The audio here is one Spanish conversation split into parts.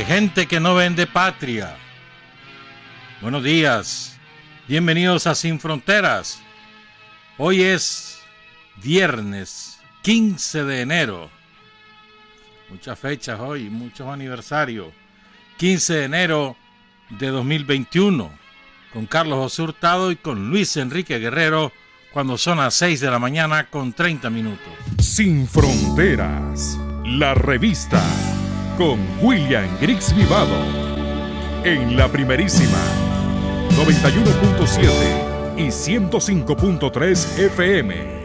gente que no vende patria. Buenos días, bienvenidos a Sin Fronteras. Hoy es viernes 15 de enero. Muchas fechas hoy, muchos aniversarios. 15 de enero de 2021, con Carlos José Hurtado y con Luis Enrique Guerrero, cuando son las 6 de la mañana con 30 minutos. Sin Fronteras, la revista, con William Griggs Vivado, en la primerísima 91.7 y 105.3 FM.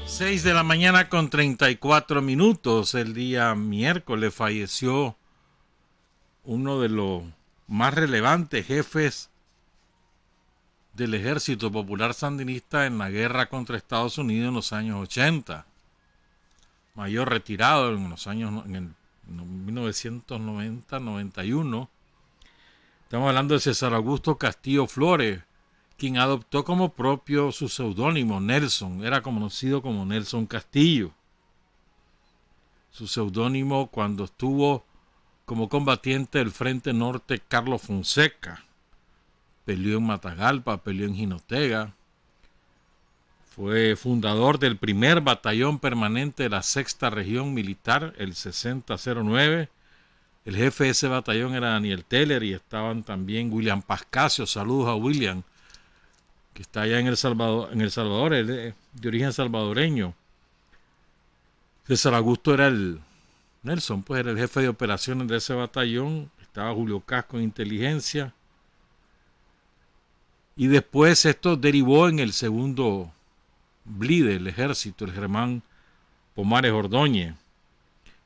6 de la mañana con 34 minutos. El día miércoles falleció uno de los más relevantes jefes del Ejército Popular Sandinista en la guerra contra Estados Unidos en los años 80. Mayor retirado en los años, en el 1990-91. Estamos hablando de César Augusto Castillo Flores, quien adoptó como propio su seudónimo Nelson. Era conocido como Nelson Castillo. Su seudónimo cuando estuvo como combatiente del Frente Norte Carlos Fonseca. Peleó en Matagalpa, peleó en Jinotega. Fue fundador del primer batallón permanente de la Sexta Región Militar, el 6009. El jefe de ese batallón era Daniel Teller y estaban también William Pascasio. Saludos a William, que está allá en El Salvador, él es de origen salvadoreño. César Augusto era Nelson, pues era el jefe de operaciones de ese batallón. Estaba Julio Casco en inteligencia. Y después esto derivó en el segundo BLI del ejército, el Germán Pomares Ordóñez.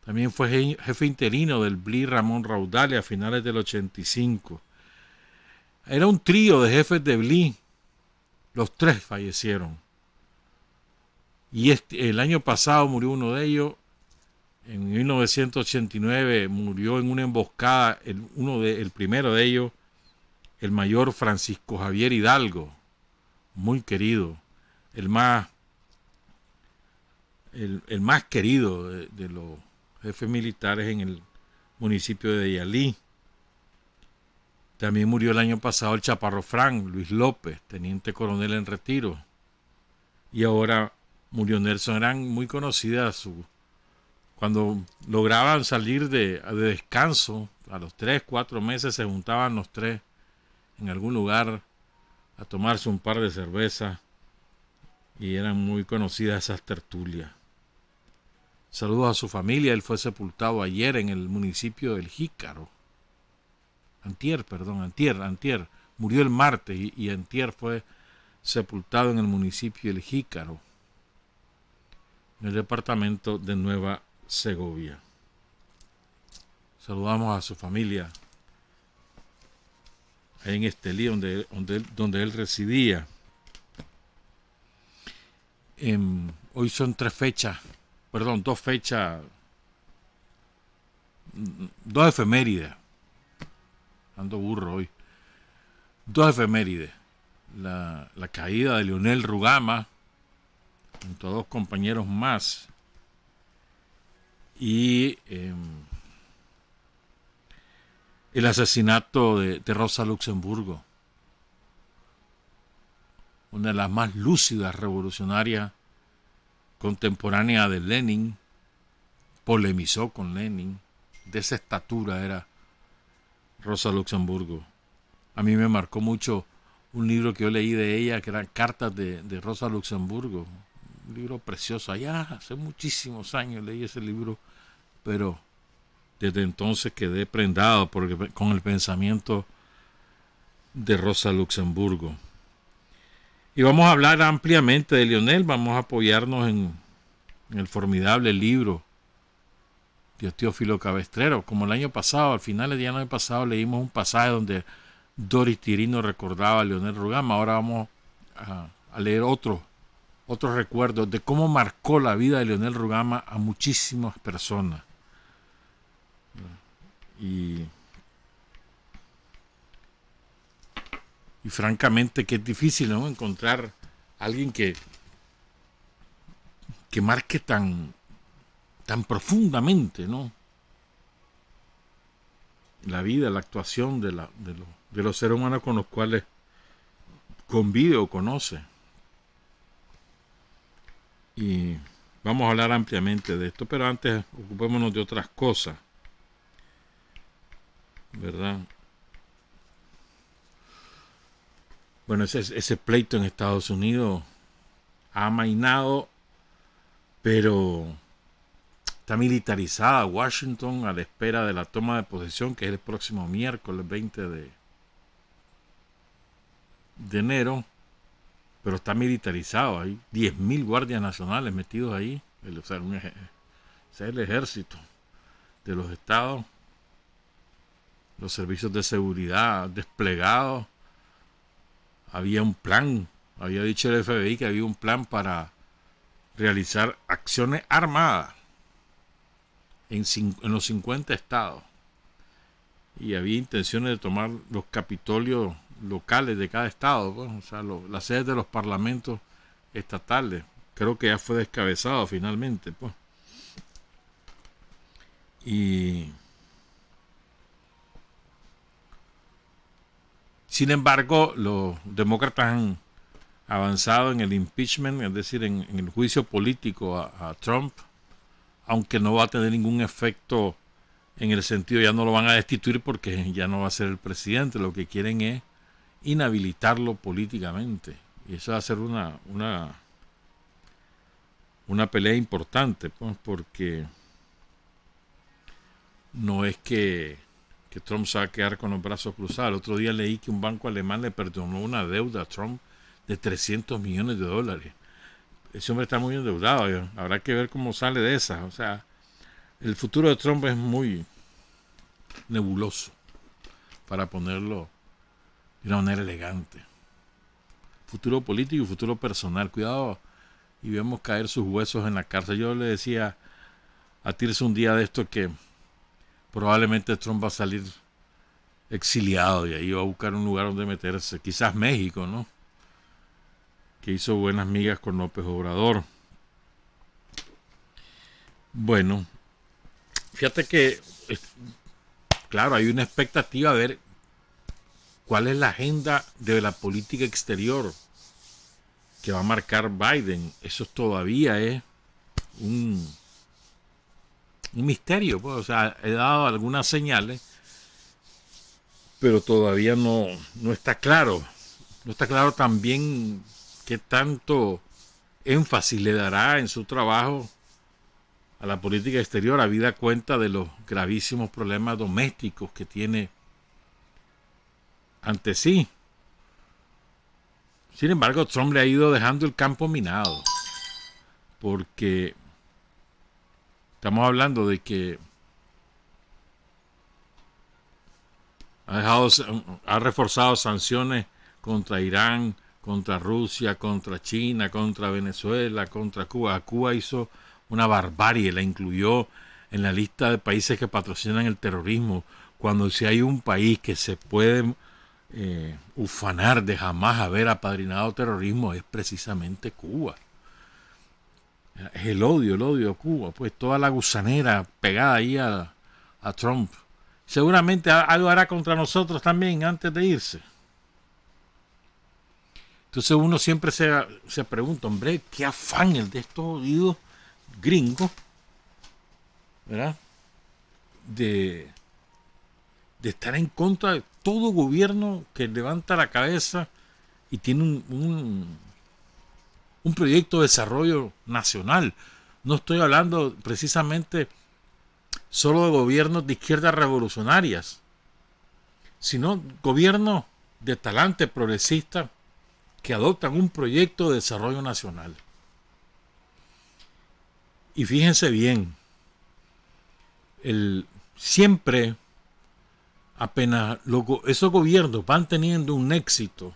También fue jefe interino del BLI Ramón Raudale a finales del 85. Era un trío de jefes de BLI. Los tres fallecieron. Y el año pasado murió uno de ellos. En 1989 murió en una emboscada el primero de ellos, el mayor Francisco Javier Hidalgo, muy querido, el más querido de los jefes militares en el municipio de Yalí. También murió el año pasado el Chaparro Frank, Luis López, teniente coronel en retiro. Y ahora murió Nelson. Eran muy conocidas cuando lograban salir de descanso, a los 3-4 meses se juntaban los tres en algún lugar a tomarse un par de cervezas y eran muy conocidas esas tertulias. Saludos a su familia. Él fue sepultado ayer en el municipio del Jícaro. Antier. Murió el martes y antier fue sepultado en el municipio del Jícaro, en el departamento de Nueva Segovia. Saludamos a su familia ahí en Estelí, donde él residía. Hoy son dos fechas, dos efemérides. Ando burro hoy. Dos efemérides. La caída de Leonel Rugama, junto a dos compañeros más, y el asesinato de Rosa Luxemburgo, una de las más lúcidas revolucionarias contemporánea de Lenin. Polemizó con Lenin, de esa estatura era Rosa Luxemburgo. A mí me marcó mucho un libro que yo leí de ella, que eran Cartas de Rosa Luxemburgo, un libro precioso. Allá hace muchísimos años leí ese libro, pero desde entonces quedé prendado con el pensamiento de Rosa Luxemburgo. Y vamos a hablar ampliamente de Leonel. Vamos a apoyarnos en el formidable libro de Teófilo Cabestrero. Como el año pasado, al final del año pasado, leímos un pasaje donde Doris Tirino recordaba a Leonel Rugama. Ahora vamos a leer otros recuerdos de cómo marcó la vida de Leonel Rugama a muchísimas personas. Y francamente que es difícil, ¿no?, encontrar a alguien que marque tan profundamente, ¿no?, la vida, la actuación de los seres humanos con los cuales convive o conoce. Y vamos a hablar ampliamente de esto, pero antes ocupémonos de otras cosas, ¿verdad? Bueno, ese pleito en Estados Unidos ha amainado, pero está militarizada Washington a la espera de la toma de posesión, que es el próximo miércoles 20 de enero, pero está militarizado. Hay 10.000 guardias nacionales metidos ahí, ese es el ejército de los estados, los servicios de seguridad desplegados. Había un plan, había dicho el FBI que había un plan para realizar acciones armadas en los 50 estados. Y había intenciones de tomar los capitolios locales de cada estado, pues, o sea, las sedes de los parlamentos estatales. Creo que ya fue descabezado finalmente, pues. Y sin embargo, los demócratas han avanzado en el impeachment, es decir, en el juicio político a Trump, aunque no va a tener ningún efecto en el sentido, ya no lo van a destituir porque ya no va a ser el presidente. Lo que quieren es inhabilitarlo políticamente. Y eso va a ser una pelea importante, pues, porque no es que Trump se va a quedar con los brazos cruzados. El otro día leí que un banco alemán le perdonó una deuda a Trump de $300 millones. Ese hombre está muy endeudado. Habrá que ver cómo sale de esa. O sea, el futuro de Trump es muy nebuloso, para ponerlo de una manera elegante. Futuro político y futuro personal. Cuidado y vemos caer sus huesos en la cárcel. Yo le decía a Tirso un día de esto que probablemente Trump va a salir exiliado y ahí va a buscar un lugar donde meterse. Quizás México, ¿no? Que hizo buenas migas con López Obrador. Bueno, fíjate que, claro, hay una expectativa a ver cuál es la agenda de la política exterior que va a marcar Biden. Eso todavía es un misterio, pues. O sea, he dado algunas señales, pero todavía no está claro. No está claro también qué tanto énfasis le dará en su trabajo a la política exterior, habida cuenta de los gravísimos problemas domésticos que tiene ante sí. Sin embargo, Trump le ha ido dejando el campo minado, porque estamos hablando de que ha reforzado sanciones contra Irán, contra Rusia, contra China, contra Venezuela, contra Cuba. Cuba hizo una barbarie, la incluyó en la lista de países que patrocinan el terrorismo, cuando si hay un país que se puede ufanar de jamás haber apadrinado terrorismo, es precisamente Cuba. Es el odio a Cuba, pues toda la gusanera pegada ahí a Trump. Seguramente algo hará contra nosotros también antes de irse. Entonces uno siempre se pregunta, hombre, qué afán el de estos jodidos gringos, ¿verdad? De estar en contra de todo gobierno que levanta la cabeza y tiene un proyecto de desarrollo nacional. No estoy hablando precisamente solo de gobiernos de izquierdas revolucionarias, sino gobiernos de talante progresista que adoptan un proyecto de desarrollo nacional. Y fíjense bien, siempre apenas esos gobiernos van teniendo un éxito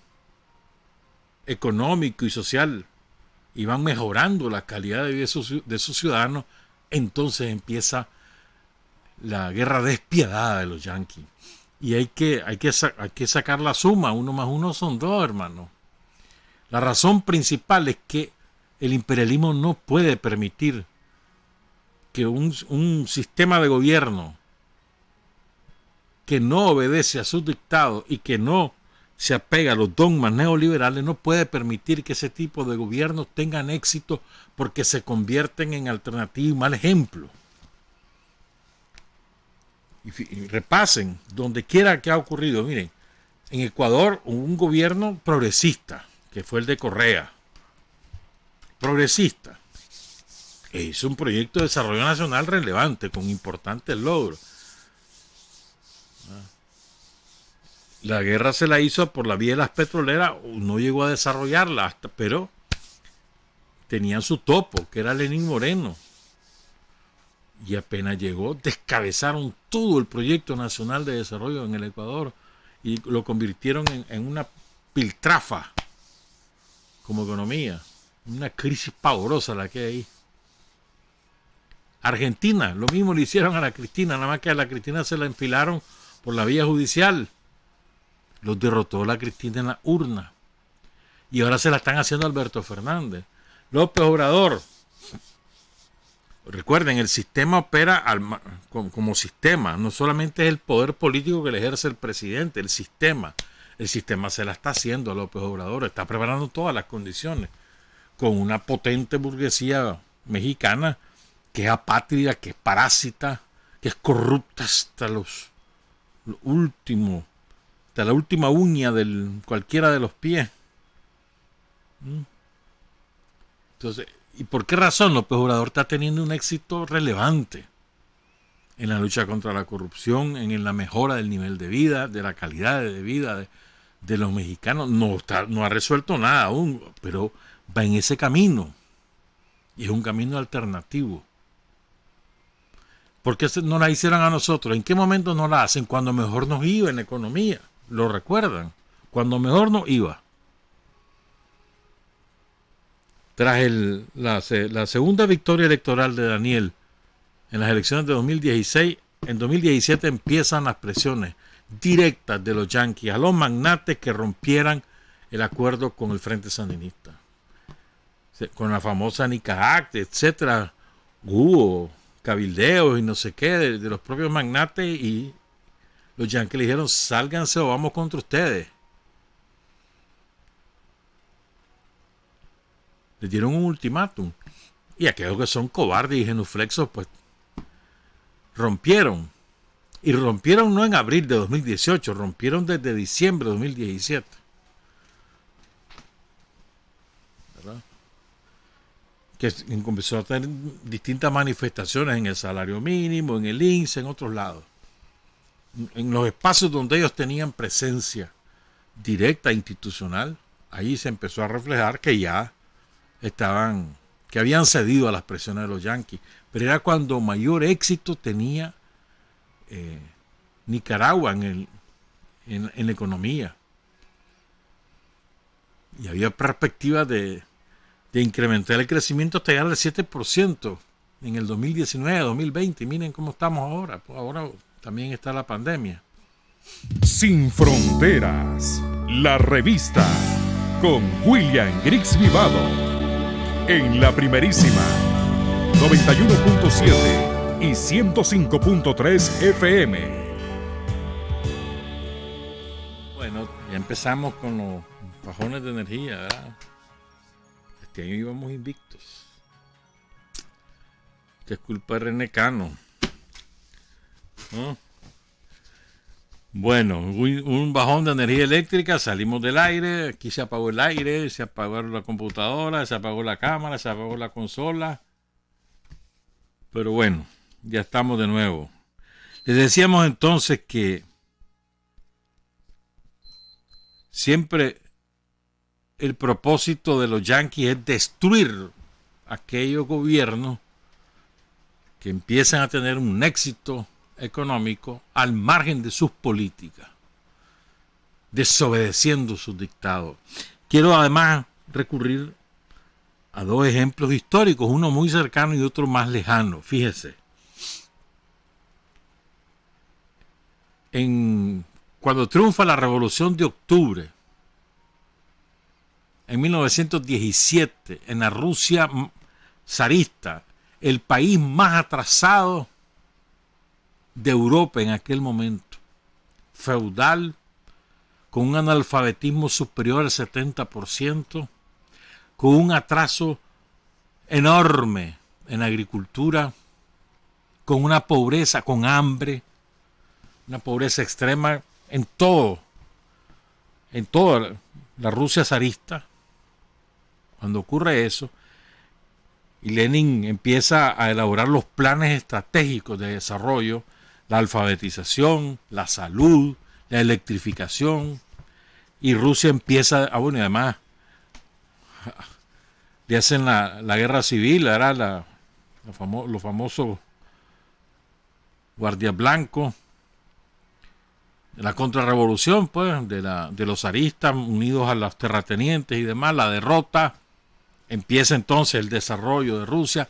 económico y social y van mejorando la calidad de vida de sus ciudadanos, entonces empieza la guerra despiadada de los yanquis. Y hay que sacar la suma. 1 más 1 son 2, hermano. La razón principal es que el imperialismo no puede permitir que un sistema de gobierno que no obedece a sus dictados y que no se apega a los dogmas neoliberales no puede permitir que ese tipo de gobiernos tengan éxito porque se convierten en alternativa y mal ejemplo. Y repasen donde quiera que ha ocurrido. Miren, en Ecuador hubo un gobierno progresista, que fue el de Correa. Progresista. E hizo un proyecto de desarrollo nacional relevante, con importantes logros. La guerra se la hizo por la vía de las petroleras, no llegó a desarrollarla, pero tenían su topo, que era Lenín Moreno. Y apenas llegó, descabezaron todo el proyecto nacional de desarrollo en el Ecuador y lo convirtieron en una piltrafa como economía. Una crisis pavorosa la que hay ahí. Argentina, lo mismo le hicieron a la Cristina, nada más que a la Cristina se la enfilaron por la vía judicial. Los derrotó la Cristina en la urna. Y ahora se la están haciendo a Alberto Fernández. López Obrador. Recuerden, el sistema opera como sistema. No solamente es el poder político que le ejerce el presidente, el sistema. El sistema se la está haciendo a López Obrador. Está preparando todas las condiciones. Con una potente burguesía mexicana que es apátrida, que es parásita, que es corrupta hasta lo último, hasta la última uña de cualquiera de los pies. Entonces, ¿y por qué razón López Obrador está teniendo un éxito relevante en la lucha contra la corrupción, en la mejora del nivel de vida, de la calidad de vida de los mexicanos? No ha resuelto nada aún, pero va en ese camino. Y es un camino alternativo. ¿Por qué no la hicieron a nosotros? ¿En qué momento no la hacen? Cuando mejor nos iba en la economía. ¿Lo recuerdan? Cuando mejor nos iba. Tras la segunda victoria electoral de Daniel en las elecciones de 2016, en 2017 empiezan las presiones directas de los yanquis a los magnates que rompieran el acuerdo con el Frente Sandinista. Con la famosa Nica Act, etcétera, hubo cabildeos y no sé qué de los propios magnates y los yanquis le dijeron: sálganse o vamos contra ustedes. Les dieron un ultimátum y aquellos que son cobardes y genuflexos pues rompieron. Y rompieron no en abril de 2018, rompieron desde diciembre de 2017. ¿Verdad? Que empezó a tener distintas manifestaciones en el salario mínimo, en el INSS, en otros lados. En los espacios donde ellos tenían presencia directa, institucional, ahí se empezó a reflejar que ya que habían cedido a las presiones de los yanquis. Pero era cuando mayor éxito tenía Nicaragua en la economía. Y había perspectivas de incrementar el crecimiento hasta llegar al 7% en el 2019, 2020. Y miren cómo estamos ahora. Pues ahora también está la pandemia. Sin Fronteras, la revista con William Griggs Vivado. En la primerísima 91.7 y 105.3 FM. Bueno, ya empezamos con los bajones de energía, ¿verdad? Este año íbamos invictos. Que es culpa de René Cano. ¿No? Bueno, un bajón de energía eléctrica, salimos del aire, aquí se apagó el aire, se apagó la computadora, se apagó la cámara, se apagó la consola. Pero bueno, ya estamos de nuevo. Les decíamos entonces que siempre el propósito de los yanquis es destruir aquellos gobiernos que empiezan a tener un éxito económico al margen de sus políticas, desobedeciendo sus dictados. Quiero además recurrir a dos ejemplos históricos, uno muy cercano y otro más lejano. Fíjese, cuando triunfa la Revolución de Octubre, en 1917, en la Rusia zarista, el país más atrasado de Europa en aquel momento, feudal, con un analfabetismo superior al 70%, con un atraso enorme en la agricultura, con una pobreza, con hambre, una pobreza extrema en toda la Rusia zarista. Cuando ocurre eso, y Lenin empieza a elaborar los planes estratégicos de desarrollo, la alfabetización, la salud, la electrificación, y Rusia empieza, bueno, y además le hacen la guerra civil, era los famosos guardias blancos, la contrarrevolución, pues, de los zaristas unidos a los terratenientes y demás, la derrota. Empieza entonces el desarrollo de Rusia,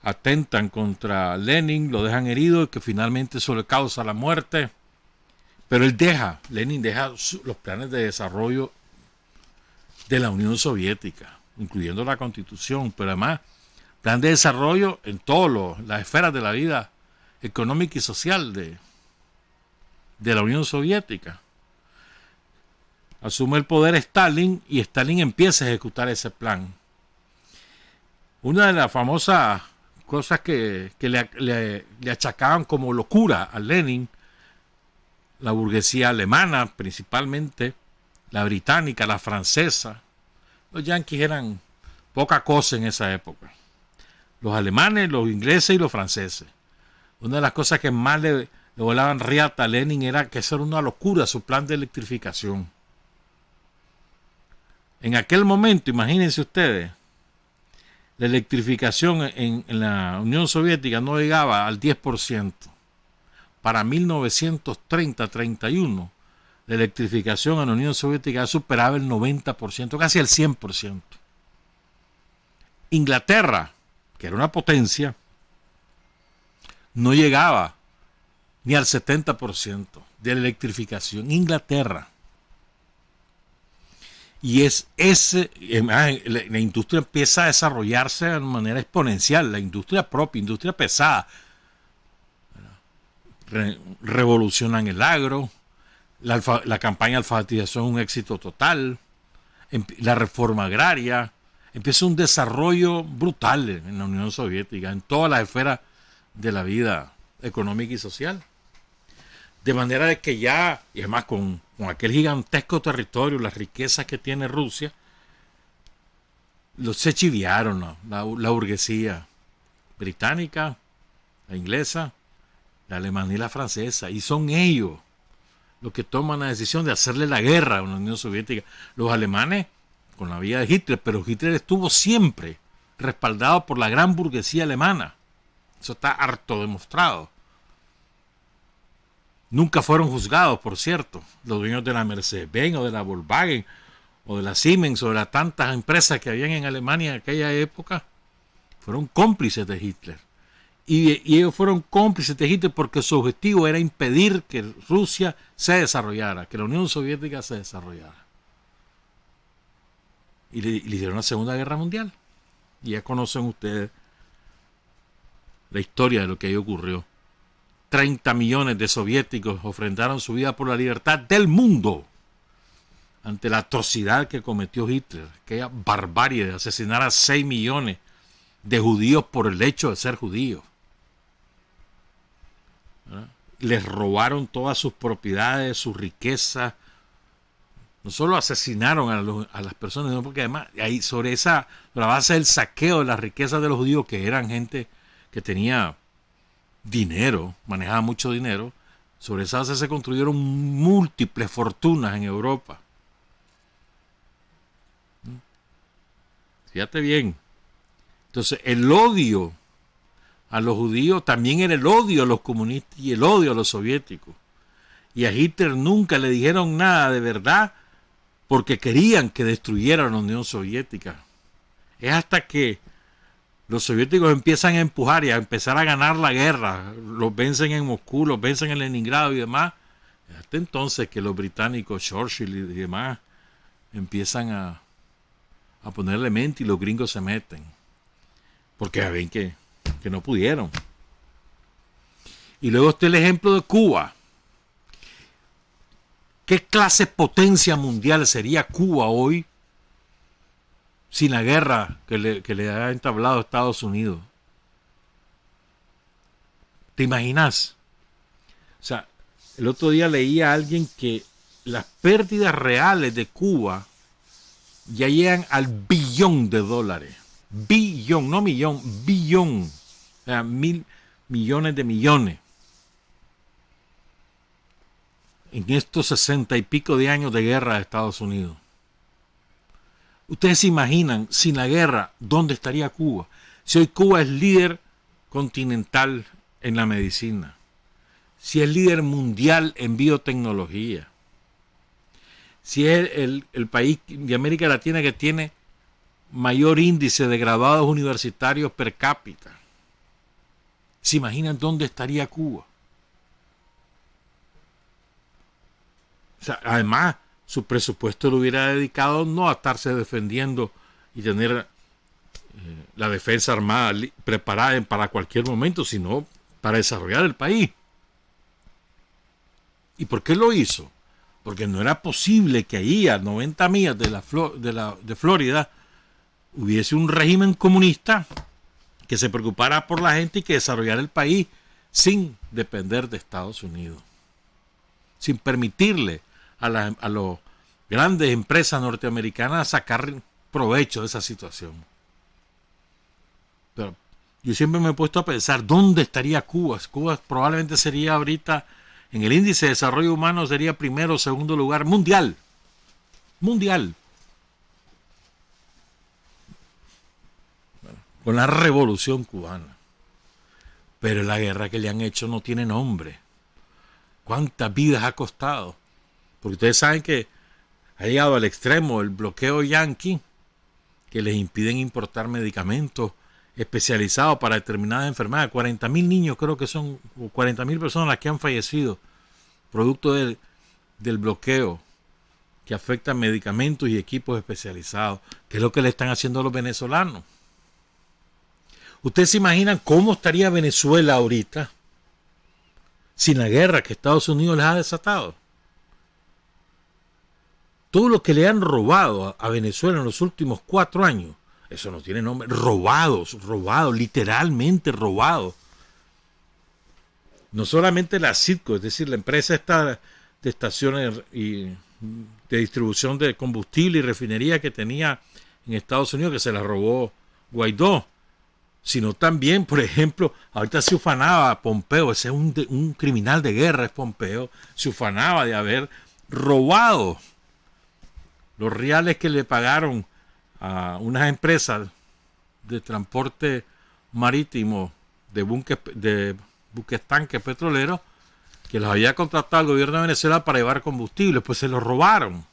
atentan contra Lenin, lo dejan herido, y que finalmente eso le causa la muerte. Pero Lenin deja los planes de desarrollo de la Unión Soviética, incluyendo la Constitución, pero además plan de desarrollo en todas las esferas de la vida económica y social de la Unión Soviética. Asume el poder Stalin y Stalin empieza a ejecutar ese plan. Una de las famosas cosas que le achacaban como locura a Lenin, la burguesía alemana principalmente, la británica, la francesa. Los yanquis eran poca cosa en esa época. Los alemanes, los ingleses y los franceses. Una de las cosas que más le volaban riata a Lenin era que eso era una locura, su plan de electrificación. En aquel momento, imagínense ustedes, la electrificación en la Unión Soviética no llegaba al 10%. Para 1930-31, la electrificación en la Unión Soviética superaba el 90%, casi el 100%. Inglaterra, que era una potencia, no llegaba ni al 70% de la electrificación. Inglaterra. Y la industria empieza a desarrollarse de manera exponencial, la industria propia, industria pesada. Revolucionan el agro, la campaña de alfabetización es un éxito total, la reforma agraria, empieza un desarrollo brutal en la Unión Soviética, en todas las esferas de la vida económica y social. De manera de que ya, y además con aquel gigantesco territorio, las riquezas que tiene Rusia, se chiviaron la burguesía británica, la inglesa, la alemana y la francesa, y son ellos los que toman la decisión de hacerle la guerra a la Unión Soviética. Los alemanes con la vía de Hitler, pero Hitler estuvo siempre respaldado por la gran burguesía alemana. Eso está harto demostrado. Nunca fueron juzgados, por cierto, los dueños de la Mercedes-Benz o de la Volkswagen o de la Siemens o de las tantas empresas que habían en Alemania en aquella época. Fueron cómplices de Hitler. Y ellos fueron cómplices de Hitler porque su objetivo era impedir que Rusia se desarrollara, que la Unión Soviética se desarrollara. Y le hicieron la Segunda Guerra Mundial. Y ya conocen ustedes la historia de lo que ahí ocurrió. 30 millones de soviéticos ofrendaron su vida por la libertad del mundo ante la atrocidad que cometió Hitler, aquella barbarie de asesinar a 6 millones de judíos por el hecho de ser judíos. ¿Verdad? Les robaron todas sus propiedades, sus riquezas. No solo asesinaron a las personas, sino porque además ahí sobre la base del saqueo de las riquezas de los judíos, que eran gente que tenía dinero, manejaba mucho dinero, sobre esa base se construyeron múltiples fortunas en Europa. Fíjate bien. Entonces, el odio a los judíos también era el odio a los comunistas y el odio a los soviéticos. Y a Hitler nunca le dijeron nada de verdad porque querían que destruyeran la Unión Soviética. Es hasta que los soviéticos empiezan a empujar y a empezar a ganar la guerra, los vencen en Moscú, los vencen en Leningrado y demás, hasta entonces que los británicos, Churchill y demás, empiezan a ponerle mente y los gringos se meten, porque ven que no pudieron. Y luego está el ejemplo de Cuba. ¿Qué clase de potencia mundial sería Cuba hoy sin la guerra que le ha entablado Estados Unidos? ¿Te imaginas? O sea, el otro día leía a alguien que las pérdidas reales de Cuba ya llegan al billón de dólares. Billón, no millón, billón. O sea, 1.000 millones de millones. En estos 60 y pico de años de guerra de Estados Unidos. Ustedes se imaginan, sin la guerra, ¿dónde estaría Cuba? Si hoy Cuba es líder continental en la medicina, si es líder mundial en biotecnología, si es el país de América Latina que tiene mayor índice de graduados universitarios per cápita, ¿se imaginan dónde estaría Cuba? O sea, además, su presupuesto lo hubiera dedicado no a estarse defendiendo y tener la defensa armada preparada para cualquier momento, sino para desarrollar el país. ¿Y por qué lo hizo? Porque no era posible que ahí, a 90 millas de Florida, hubiese un régimen comunista que se preocupara por la gente y que desarrollara el país sin depender de Estados Unidos, sin permitirle a las grandes empresas norteamericanas sacar provecho de esa situación. Pero yo siempre me he puesto a pensar, ¿dónde estaría Cuba? Cuba probablemente sería ahorita, en el índice de desarrollo humano, sería primero o segundo lugar mundial. Mundial. Bueno, con la revolución cubana. Pero la guerra que le han hecho no tiene nombre. ¿Cuántas vidas ha costado? Porque ustedes saben que ha llegado al extremo el bloqueo yanqui, que les impiden importar medicamentos especializados para determinadas enfermedades. 40.000 niños creo que son, o 40.000 personas las que han fallecido producto del bloqueo que afecta a medicamentos y equipos especializados, que es lo que le están haciendo a los venezolanos. ¿Ustedes se imaginan cómo estaría Venezuela ahorita sin la guerra que Estados Unidos les ha desatado? Todo lo que le han robado a Venezuela en los últimos 4 años, eso no tiene nombre. Robados, literalmente robados. No solamente la Citgo, es decir, la empresa esta de estaciones y de distribución de combustible y refinería que tenía en Estados Unidos, que se la robó Guaidó, sino también, por ejemplo, ahorita se ufanaba Pompeo, ese es un criminal de guerra, es Pompeo, se ufanaba de haber robado los reales que le pagaron a unas empresas de transporte marítimo de buques tanques petroleros que los había contratado el gobierno de Venezuela para llevar combustible, pues se los robaron.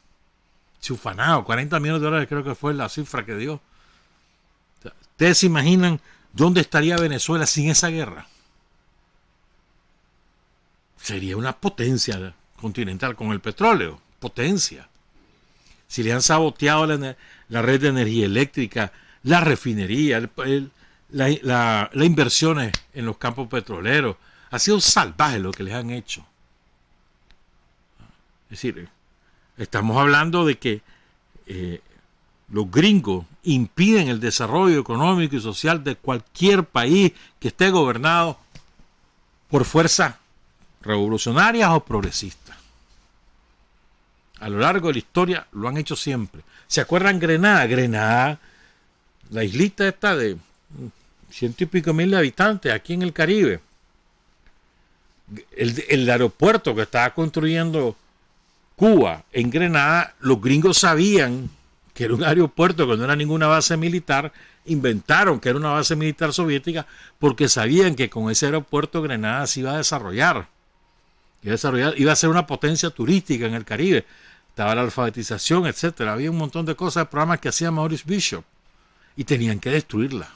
Se ufanado, 40 millones de dólares creo que fue la cifra que dio. O sea, ¿ustedes se imaginan dónde estaría Venezuela sin esa guerra? Sería una potencia continental con el petróleo, potencia. Si le han saboteado la red de energía eléctrica, la refinería, las inversiones en los campos petroleros, ha sido salvaje lo que les han hecho. Es decir, estamos hablando de que los gringos impiden el desarrollo económico y social de cualquier país que esté gobernado por fuerzas revolucionarias o progresistas. A lo largo de la historia lo han hecho siempre. ¿Se acuerdan Grenada? Grenada, la islita esta de 100 y pico mil habitantes aquí en el Caribe. El aeropuerto que estaba construyendo Cuba en Grenada, los gringos sabían que era un aeropuerto que no era ninguna base militar, inventaron que era una base militar soviética porque sabían que con ese aeropuerto Grenada se iba a desarrollar. Iba a ser una potencia turística en el Caribe. Estaba la alfabetización, etcétera. Había un montón de cosas, de programas que hacía Maurice Bishop y tenían que destruirla.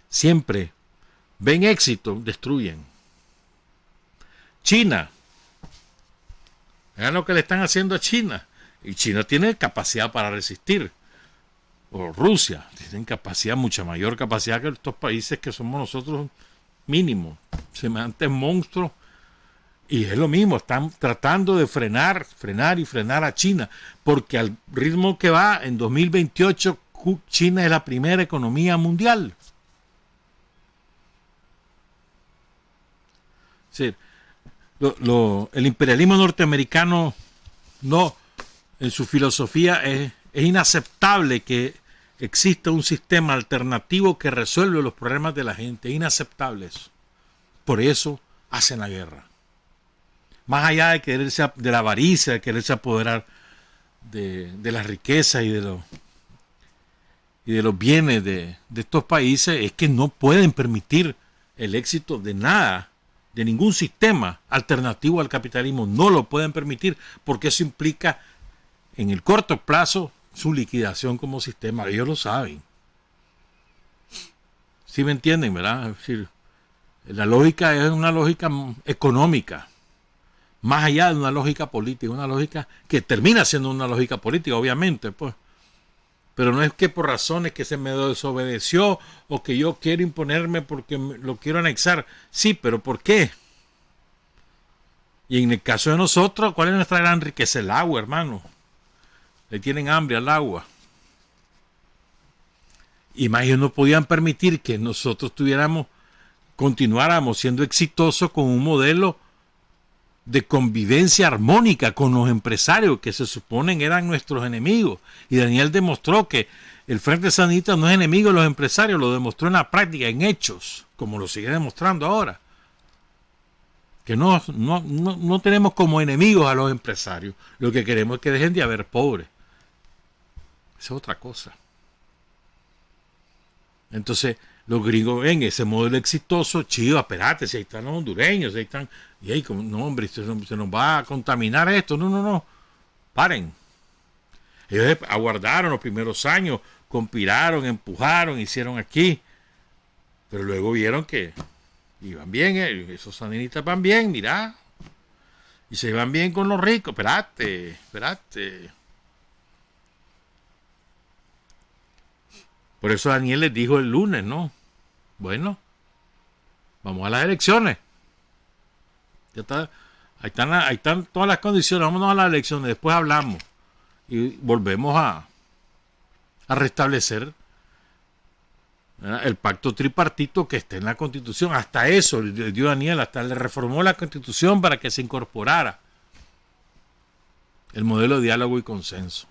Siempre ven éxito, destruyen. China. Vean lo que le están haciendo a China. Y China tiene capacidad para resistir. O Rusia. Tienen capacidad, mucha mayor capacidad que estos países que somos nosotros mínimo. Semejantes monstruos. Y es lo mismo, están tratando de frenar a China, porque al ritmo que va, en 2028 China es la primera economía mundial. Es decir, el imperialismo norteamericano no, en su filosofía es inaceptable que exista un sistema alternativo que resuelve los problemas de la gente. Es inaceptable eso. Por eso hacen la guerra. Más allá de quererse, de la avaricia, de quererse apoderar de la riqueza y de los bienes de estos países, es que no pueden permitir el éxito de nada, de ningún sistema alternativo al capitalismo. No lo pueden permitir, porque eso implica en el corto plazo su liquidación como sistema. Ellos lo saben. ¿Sí me entienden, verdad? Es decir, la lógica es una lógica económica, más allá de una lógica política, una lógica que termina siendo una lógica política, obviamente, pues. Pero no es que por razones que se me desobedeció o que yo quiero imponerme porque lo quiero anexar. Sí, pero ¿por qué? Y en el caso de nosotros, ¿cuál es nuestra gran riqueza? El agua, hermano. Le tienen hambre al agua. Y más ellos no podían permitir que nosotros continuáramos siendo exitosos con un modelo de convivencia armónica con los empresarios que se suponen eran nuestros enemigos. Y Daniel demostró que el Frente Sandinista no es enemigo de los empresarios, lo demostró en la práctica, en hechos, como lo sigue demostrando ahora. Que no tenemos como enemigos a los empresarios. Lo que queremos es que dejen de haber pobres. Esa es otra cosa. Entonces, los gringos ven ese modelo exitoso, chido, espérate, si ahí están los hondureños, ahí están, y ahí, no, hombre, se nos va a contaminar esto, no, paren. Ellos aguardaron los primeros años, conspiraron, empujaron, hicieron aquí, pero luego vieron que iban bien, esos sandinistas van bien, mirá, y se iban bien con los ricos, espérate. Por eso Daniel les dijo el lunes, ¿no? Bueno, vamos a las elecciones. Ya está, ahí están todas las condiciones. Vámonos a las elecciones, después hablamos. Y volvemos a restablecer, ¿verdad?, el pacto tripartito que está en la Constitución. Hasta eso le dio Daniel, hasta le reformó la Constitución para que se incorporara el modelo de diálogo y consenso.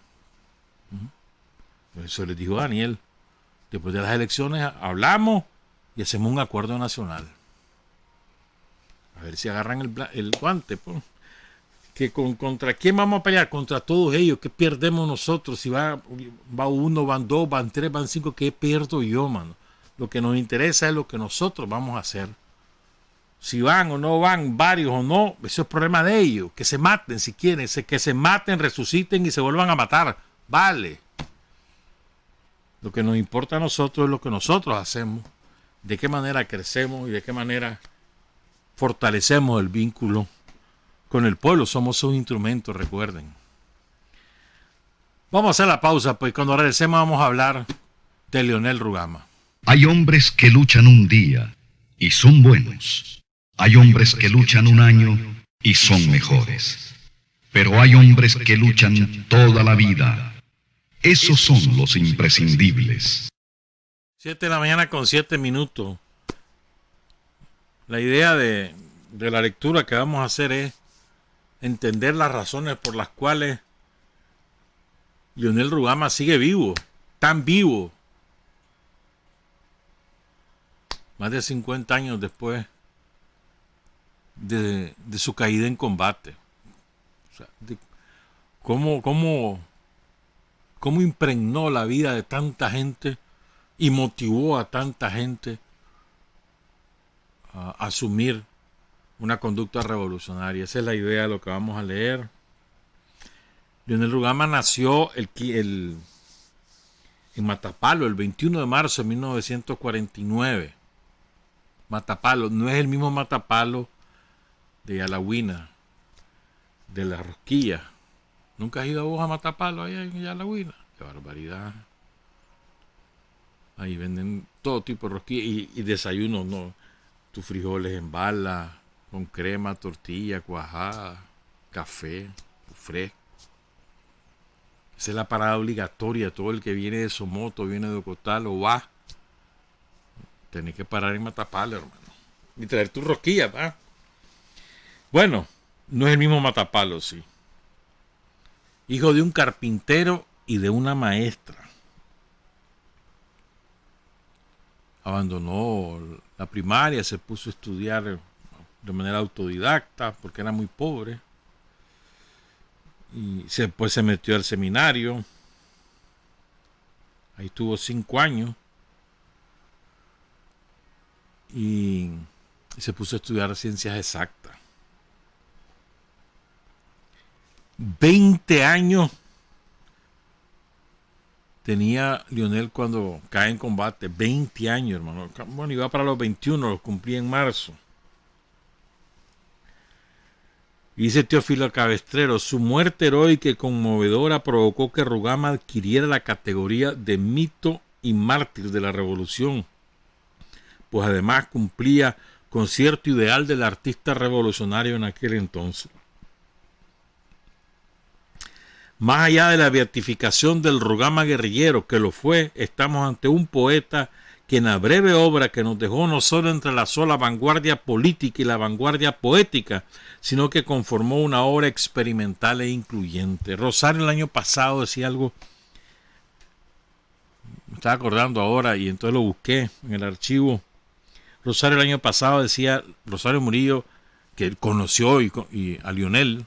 Eso les dijo Daniel. Después de las elecciones hablamos y hacemos un acuerdo nacional. A ver si agarran el guante. Pues. ¿Contra quién vamos a pelear? Contra todos ellos. ¿Qué perdemos nosotros? Si va uno, van dos, van tres, van cinco, ¿qué pierdo yo, mano? Lo que nos interesa es lo que nosotros vamos a hacer. Si van o no van, varios o no, eso es problema de ellos. Que se maten si quieren, que se maten, resuciten y se vuelvan a matar. Vale. Lo que nos importa a nosotros es lo que nosotros hacemos, de qué manera crecemos y de qué manera fortalecemos el vínculo con el pueblo. Somos sus instrumentos, recuerden. Vamos a hacer la pausa, pues cuando regresemos vamos a hablar de Leonel Rugama. Hay hombres que luchan un día y son buenos. Hay hombres que luchan un año y son mejores. Pero hay hombres que luchan toda la vida. Esos son los imprescindibles. 7 de la mañana con 7 minutos. La idea de la lectura que vamos a hacer es entender las razones por las cuales Leonel Rugama sigue vivo, tan vivo, más de 50 años después de su caída en combate. O sea, cómo impregnó la vida de tanta gente y motivó a tanta gente a asumir una conducta revolucionaria. Esa es la idea de lo que vamos a leer. Leonel Rugama nació en Matapalo el 21 de marzo de 1949. Matapalo no es el mismo Matapalo de Yalahuina, de La Rosquilla. ¿Nunca has ido a vos a Matapalo allá en Yalahuina? ¡Qué barbaridad! Ahí venden todo tipo de rosquillas y desayunos, ¿no? Tus frijoles en bala, con crema, tortilla, cuajada, café, fresco. Esa es la parada obligatoria. Todo el que viene de Somoto, viene de Ocotal o va, tenés que parar en Matapalo, hermano. Y traer tu rosquilla, ¿va? Bueno, no es el mismo Matapalo, sí. Hijo de un carpintero y de una maestra. Abandonó la primaria, se puso a estudiar de manera autodidacta porque era muy pobre. Y después se metió al seminario. Ahí estuvo 5 años. Y se puso a estudiar ciencias exactas. 20 años tenía Lionel cuando cae en combate. 20 años, hermano. Bueno, iba para los 21, los cumplí en marzo. Y dice Teófilo Cabestrero, su muerte heroica y conmovedora provocó que Rugama adquiriera la categoría de mito y mártir de la revolución, pues además cumplía con cierto ideal del artista revolucionario en aquel entonces. Más allá de la beatificación del Rugama guerrillero, que lo fue, estamos ante un poeta que en la breve obra que nos dejó no solo entrelazó la vanguardia política y la vanguardia poética, sino que conformó una obra experimental e incluyente. Rosario el año pasado decía algo, me estaba acordando ahora y entonces lo busqué en el archivo. Rosario el año pasado decía, Rosario Murillo, que conoció y a Lionel,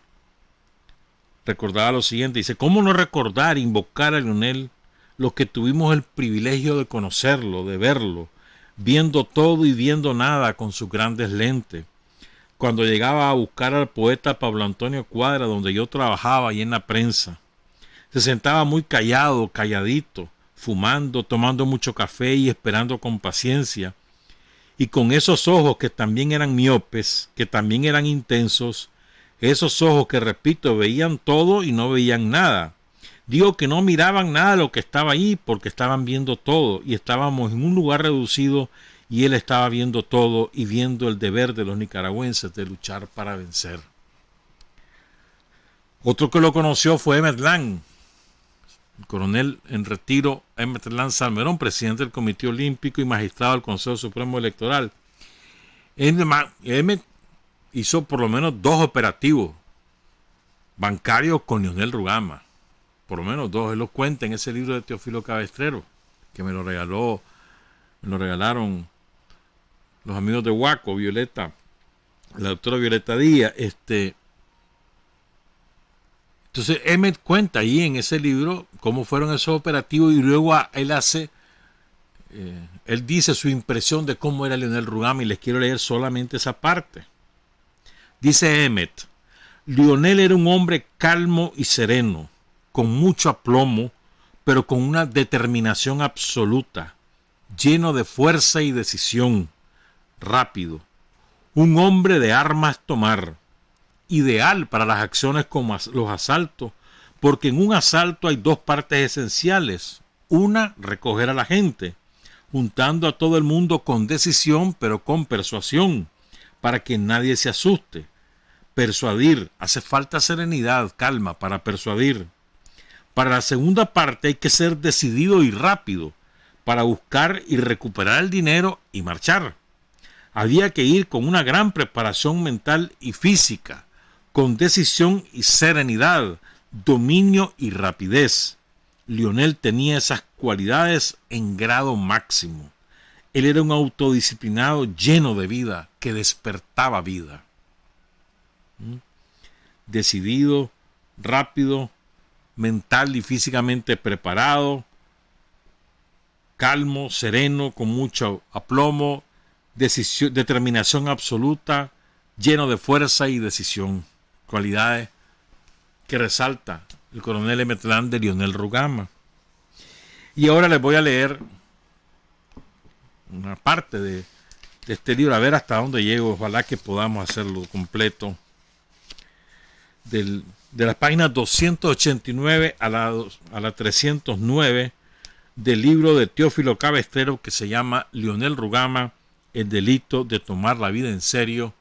recordaba lo siguiente, dice, ¿cómo no recordar, invocar a Lionel, los que tuvimos el privilegio de conocerlo, de verlo, viendo todo y viendo nada con sus grandes lentes? Cuando llegaba a buscar al poeta Pablo Antonio Cuadra, donde yo trabajaba ahí en la prensa, se sentaba muy callado, calladito, fumando, tomando mucho café y esperando con paciencia, y con esos ojos que también eran miopes, que también eran intensos, esos ojos que, repito, veían todo y no veían nada. Digo que no miraban nada de lo que estaba ahí porque estaban viendo todo y estábamos en un lugar reducido y él estaba viendo todo y viendo el deber de los nicaragüenses de luchar para vencer. Otro que lo conoció fue Emmet Lang, el coronel en retiro Emmet Lang Salmerón, presidente del Comité Olímpico y magistrado del Consejo Supremo Electoral. Emmet hizo por lo menos 2 operativos bancarios con Lionel Rugama. Por lo menos 2. Él lo cuenta en ese libro de Teófilo Cabestrero, que me lo regalaron los amigos de Huaco, Violeta, la doctora Violeta Díaz. Entonces, Emmet cuenta ahí en ese libro cómo fueron esos operativos y luego él dice su impresión de cómo era Lionel Rugama y les quiero leer solamente esa parte. Dice Emmet, Lionel era un hombre calmo y sereno, con mucho aplomo, pero con una determinación absoluta, lleno de fuerza y decisión, rápido, un hombre de armas tomar, ideal para las acciones como los asaltos, porque en un asalto hay 2 partes esenciales. Una, recoger a la gente, juntando a todo el mundo con decisión, pero con persuasión, para que nadie se asuste. Persuadir, hace falta serenidad, calma para persuadir. Para la segunda parte hay que ser decidido y rápido, para buscar y recuperar el dinero y marchar. Había que ir con una gran preparación mental y física, con decisión y serenidad, dominio y rapidez. Lionel tenía esas cualidades en grado máximo. Él era un autodisciplinado lleno de vida, que despertaba vida. Decidido, rápido, mental y físicamente preparado, calmo, sereno, con mucho aplomo, determinación absoluta, lleno de fuerza y decisión. Cualidades que resalta el coronel Emmet Lang de Lionel Rugama. Y ahora les voy a leer una parte de este libro, a ver hasta dónde llego, ojalá que podamos hacerlo completo. De las páginas 289 a la 309 del libro de Teófilo Cabestrero que se llama Lionel Rugama, el delito de tomar la vida en serio,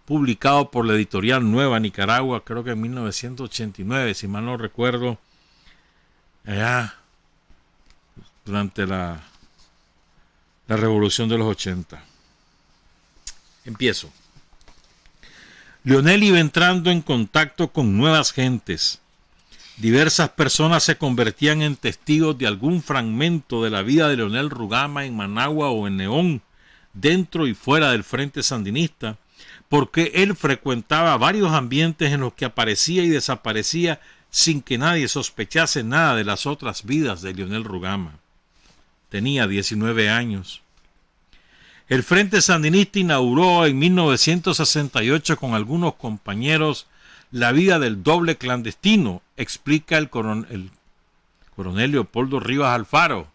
publicado por la editorial Nueva Nicaragua, creo que en 1989, si mal no recuerdo, allá durante la Revolución de los 80. Empiezo. Leonel iba entrando en contacto con nuevas gentes. Diversas personas se convertían en testigos de algún fragmento de la vida de Leonel Rugama en Managua o en León, dentro y fuera del Frente Sandinista, porque él frecuentaba varios ambientes en los que aparecía y desaparecía sin que nadie sospechase nada de las otras vidas de Leonel Rugama. Tenía 19 años. El Frente Sandinista inauguró en 1968 con algunos compañeros la vida del doble clandestino, explica el coronel Leopoldo Rivas Alfaro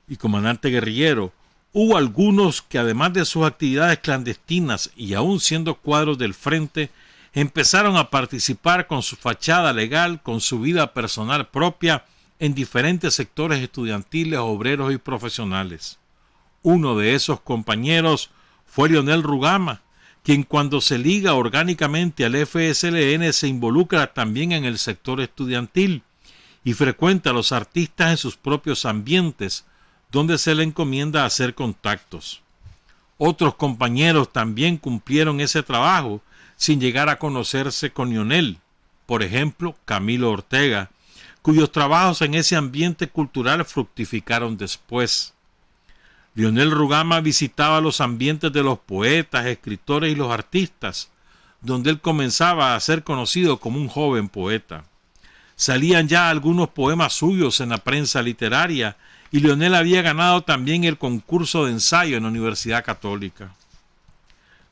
y comandante guerrillero. Hubo algunos que, además de sus actividades clandestinas y aún siendo cuadros del frente, empezaron a participar con su fachada legal, con su vida personal propia, en diferentes sectores estudiantiles, obreros y profesionales. Uno de esos compañeros fue Leonel Rugama, quien cuando se liga orgánicamente al FSLN se involucra también en el sector estudiantil y frecuenta a los artistas en sus propios ambientes, donde se le encomienda hacer contactos. Otros compañeros también cumplieron ese trabajo sin llegar a conocerse con Leonel. Por ejemplo, Camilo Ortega, cuyos trabajos en ese ambiente cultural fructificaron después. Leonel Rugama visitaba los ambientes de los poetas, escritores y los artistas, donde él comenzaba a ser conocido como un joven poeta. Salían ya algunos poemas suyos en la prensa literaria y Leonel había ganado también el concurso de ensayo en la Universidad Católica.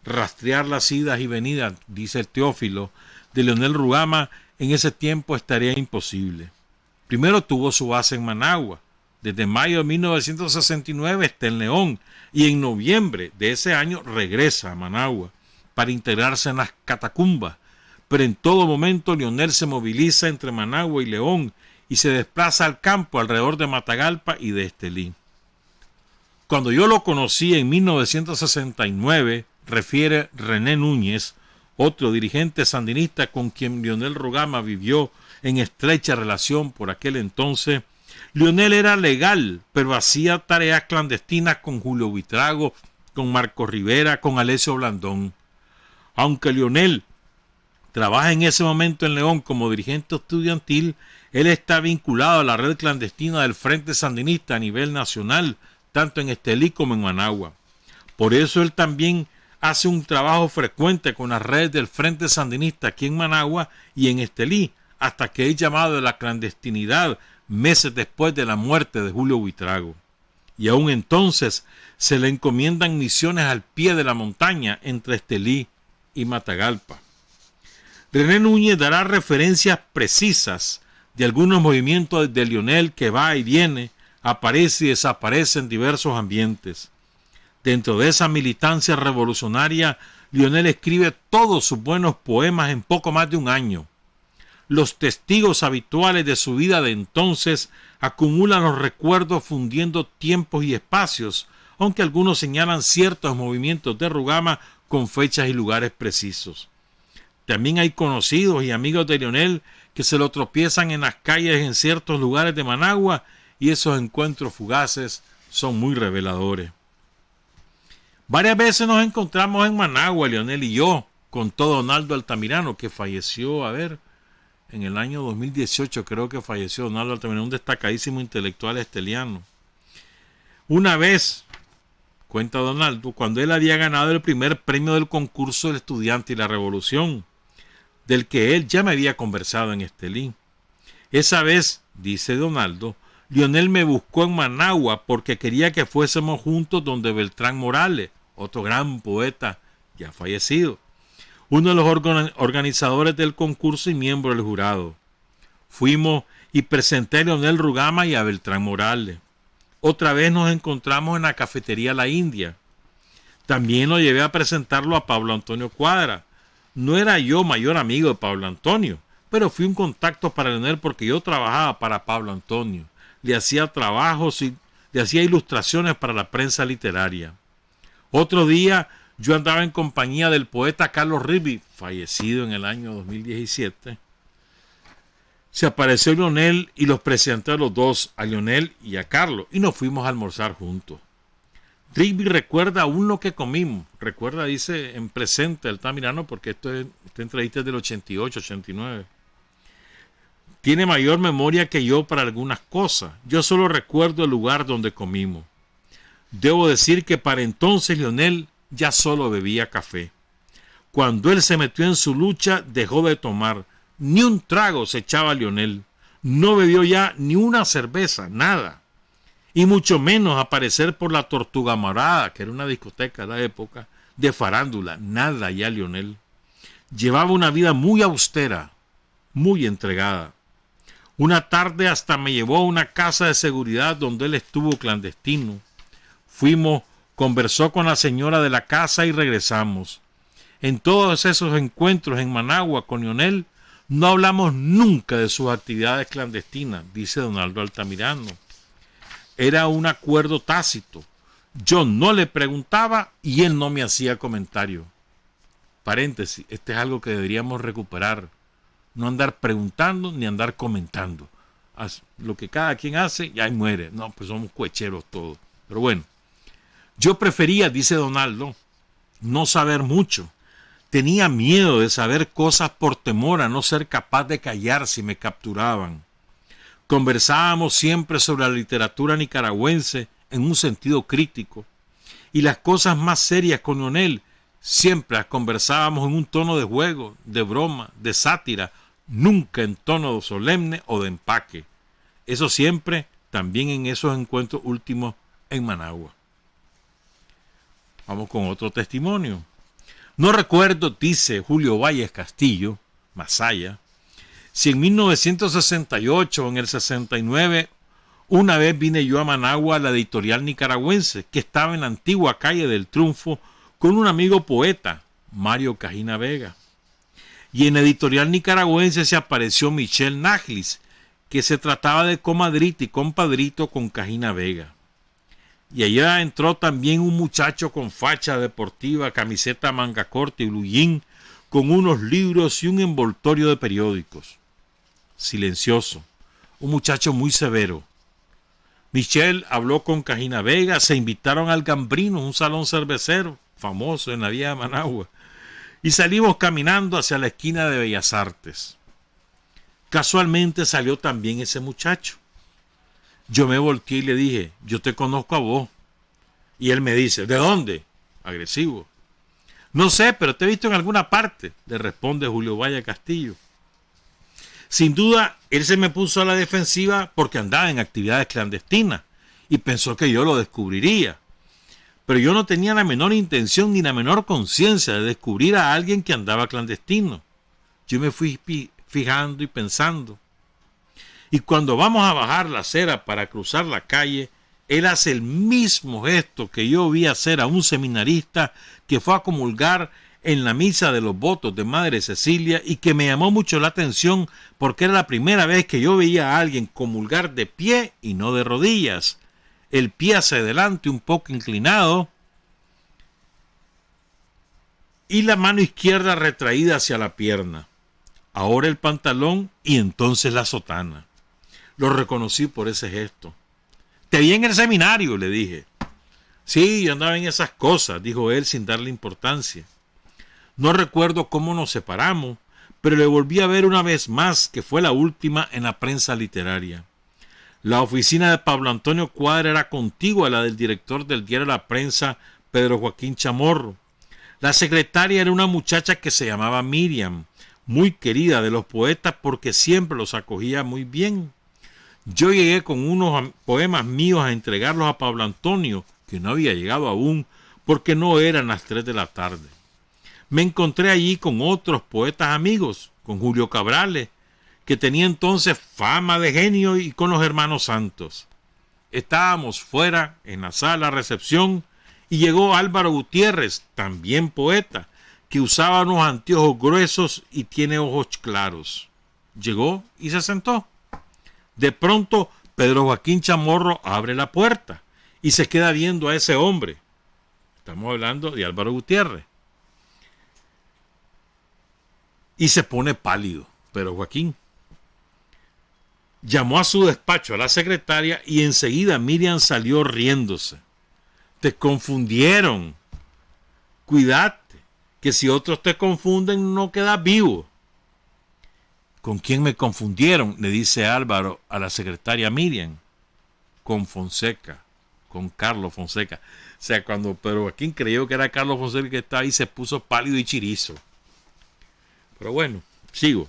Rastrear las idas y venidas, dice el Teófilo, de Leonel Rugama en ese tiempo estaría imposible. Primero tuvo su base en Managua. Desde mayo de 1969 está en León y en noviembre de ese año regresa a Managua para integrarse en las catacumbas, pero en todo momento Leonel se moviliza entre Managua y León y se desplaza al campo alrededor de Matagalpa y de Estelí. Cuando yo lo conocí en 1969, refiere René Núñez, otro dirigente sandinista con quien Leonel Rugama vivió en estrecha relación por aquel entonces, Leonel era legal, pero hacía tareas clandestinas con Julio Buitrago, con Marco Rivera, con Alessio Blandón. Aunque Leonel trabaja en ese momento en León como dirigente estudiantil, él está vinculado a la red clandestina del Frente Sandinista a nivel nacional, tanto en Estelí como en Managua. Por eso él también hace un trabajo frecuente con las redes del Frente Sandinista aquí en Managua y en Estelí, hasta que es llamado de la clandestinidad meses después de la muerte de Julio Buitrago. Y aún entonces se le encomiendan misiones al pie de la montaña entre Estelí y Matagalpa. René Núñez dará referencias precisas de algunos movimientos de Leonel que va y viene, aparece y desaparece en diversos ambientes. Dentro de esa militancia revolucionaria, Leonel escribe todos sus buenos poemas en poco más de un año. Los testigos habituales de su vida de entonces acumulan los recuerdos fundiendo tiempos y espacios, aunque algunos señalan ciertos movimientos de Rugama con fechas y lugares precisos. También hay conocidos y amigos de Leonel que se lo tropiezan en las calles en ciertos lugares de Managua y esos encuentros fugaces son muy reveladores. Varias veces nos encontramos en Managua, Leonel y yo, con todo Donaldo Altamirano, que falleció, en el año 2018 creo que falleció Donaldo Altamirano, un destacadísimo intelectual esteliano. Una vez, cuenta Donaldo, cuando él había ganado el primer premio del concurso del estudiante y la revolución, del que él ya me había conversado en Estelí. Esa vez, dice Donaldo, Leonel me buscó en Managua porque quería que fuésemos juntos donde Beltrán Morales, otro gran poeta ya fallecido, uno de los organizadores del concurso y miembro del jurado. Fuimos y presenté a Leonel Rugama y a Beltrán Morales. Otra vez nos encontramos en la cafetería La India. También lo llevé a presentarlo a Pablo Antonio Cuadra. No era yo mayor amigo de Pablo Antonio, pero fui un contacto para Leonel porque yo trabajaba para Pablo Antonio. Le hacía trabajos y le hacía ilustraciones para la prensa literaria. Otro día Yo andaba en compañía del poeta Carlos Rigby, fallecido en el año 2017. Se apareció Lionel y los presenté a los dos, a Lionel y a Carlos, y nos fuimos a almorzar juntos. Rigby recuerda aún lo que comimos. Recuerda, dice, en presente, él está mirando porque esta entrevista es del 88, 89. Tiene mayor memoria que yo para algunas cosas. Yo solo recuerdo el lugar donde comimos. Debo decir que para entonces Lionel ya solo bebía café. Cuando él se metió en su lucha, dejó de tomar. Ni un trago se echaba Lionel. No bebió ya ni una cerveza, nada. Y mucho menos aparecer por la Tortuga Morada, que era una discoteca de la época, de farándula. Nada ya Lionel. Llevaba una vida muy austera, muy entregada. Una tarde hasta me llevó a una casa de seguridad donde él estuvo clandestino. Fuimos, conversó con la señora de la casa y regresamos. En todos esos encuentros en Managua con Lionel, no hablamos nunca de sus actividades clandestinas, dice Donaldo Altamirano. Era un acuerdo tácito. Yo no le preguntaba y él no me hacía comentario. Paréntesis, este es algo que deberíamos recuperar. No andar preguntando ni andar comentando. Lo que cada quien hace, ya muere. No, pues somos cuecheros todos. Pero bueno, yo prefería, dice Donaldo, no saber mucho. Tenía miedo de saber cosas por temor a no ser capaz de callar si me capturaban. Conversábamos siempre sobre la literatura nicaragüense en un sentido crítico. Y las cosas más serias con Lionel siempre las conversábamos en un tono de juego, de broma, de sátira, nunca en tono solemne o de empaque. Eso siempre, también en esos encuentros últimos en Managua. Vamos con otro testimonio. No recuerdo, dice Julio Valles Castillo, Masaya, si en 1968 o en el 69 una vez vine yo a Managua a la editorial nicaragüense que estaba en la antigua calle del Triunfo con un amigo poeta, Mario Cajina Vega. Y en la editorial nicaragüense se apareció Michel Naglis, que se trataba de comadrito y compadrito con Cajina Vega. Y allá entró también un muchacho con facha deportiva, camiseta manga corta y blue jean, con unos libros y un envoltorio de periódicos. Silencioso, un muchacho muy severo. Michel habló con Cajina Vega, se invitaron al Gambrino, un salón cervecero famoso en la vía de Managua, y salimos caminando hacia la esquina de Bellas Artes. Casualmente salió también ese muchacho. Yo me volteé y le dije, yo te conozco a vos. Y él me dice, ¿de dónde? Agresivo. No sé, pero te he visto en alguna parte, le responde Julio Valle Castillo. Sin duda, él se me puso a la defensiva porque andaba en actividades clandestinas y pensó que yo lo descubriría. Pero yo no tenía la menor intención ni la menor conciencia de descubrir a alguien que andaba clandestino. Yo me fui fijando y pensando. Y cuando vamos a bajar la acera para cruzar la calle, él hace el mismo gesto que yo vi hacer a un seminarista que fue a comulgar en la misa de los votos de Madre Cecilia y que me llamó mucho la atención porque era la primera vez que yo veía a alguien comulgar de pie y no de rodillas. El pie hacia adelante un poco inclinado y la mano izquierda retraída hacia la pierna. Ahora el pantalón y entonces la sotana. Lo reconocí por ese gesto. Te vi en el seminario, le dije. Sí, yo andaba en esas cosas, dijo él sin darle importancia. No recuerdo cómo nos separamos, pero le volví a ver una vez más, que fue la última en la prensa literaria. La oficina de Pablo Antonio Cuadra era contigua a la del director del diario La Prensa, Pedro Joaquín Chamorro. La secretaria era una muchacha que se llamaba Miriam, muy querida de los poetas porque siempre los acogía muy bien. Yo llegué con unos poemas míos a entregarlos a Pablo Antonio, que no había llegado aún, porque no eran las 3 de la tarde. Me encontré allí con otros poetas amigos, con Julio Cabrales, que tenía entonces fama de genio, y con los hermanos Santos. Estábamos fuera, en la sala recepción, y llegó Álvaro Gutiérrez, también poeta, que usaba unos anteojos gruesos y tiene ojos claros. Llegó y se sentó. De pronto, Pedro Joaquín Chamorro abre la puerta y se queda viendo a ese hombre. Estamos hablando de Álvaro Gutiérrez. Y se pone pálido. Pero Joaquín llamó a su despacho a la secretaria y enseguida Miriam salió riéndose. Te confundieron. Cuídate, que si otros te confunden no quedas vivo. ¿Con quién me confundieron?, le dice Álvaro a la secretaria Miriam. Con Fonseca, con Carlos Fonseca. O sea, cuando Pedro Joaquín creyó que era Carlos Fonseca que estaba ahí, se puso pálido y chirizo. Pero bueno, sigo.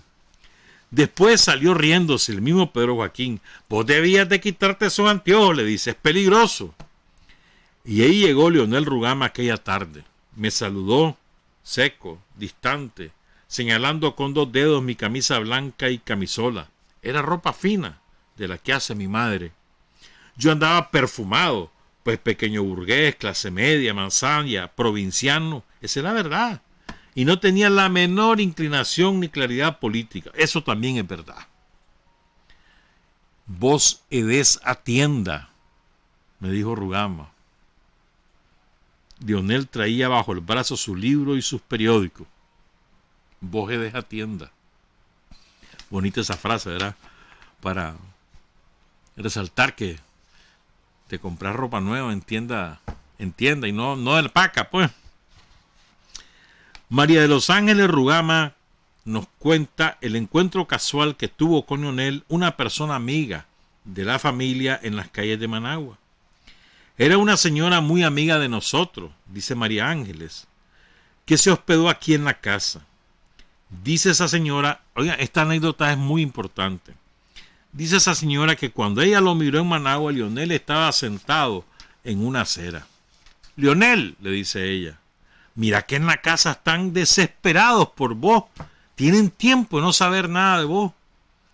Después salió riéndose el mismo Pedro Joaquín. Vos debías de quitarte esos anteojos, le dice, es peligroso. Y ahí llegó Leonel Rugama aquella tarde. Me saludó, seco, distante, señalando con 2 dedos mi camisa blanca y camisola. Era ropa fina, de la que hace mi madre. Yo andaba perfumado, pues pequeño burgués, clase media, manzana, provinciano, esa es la verdad. Y no tenía la menor inclinación ni claridad política. Eso también es verdad. Vos edés a tienda, me dijo Rugama. Leonel traía bajo el brazo su libro y sus periódicos. Vos edés a tienda. Bonita esa frase, ¿verdad? Para resaltar que te compras ropa nueva en tienda y no de alpaca, pues. María de los Ángeles Rugama nos cuenta el encuentro casual que tuvo con Leonel, una persona amiga de la familia en las calles de Managua. Era una señora muy amiga de nosotros, dice María Ángeles, que se hospedó aquí en la casa. Dice esa señora, oiga, esta anécdota es muy importante. Dice esa señora que cuando ella lo miró en Managua, Leonel estaba sentado en una acera. Leonel, le dice ella, mira que en la casa están desesperados por vos. Tienen tiempo de no saber nada de vos.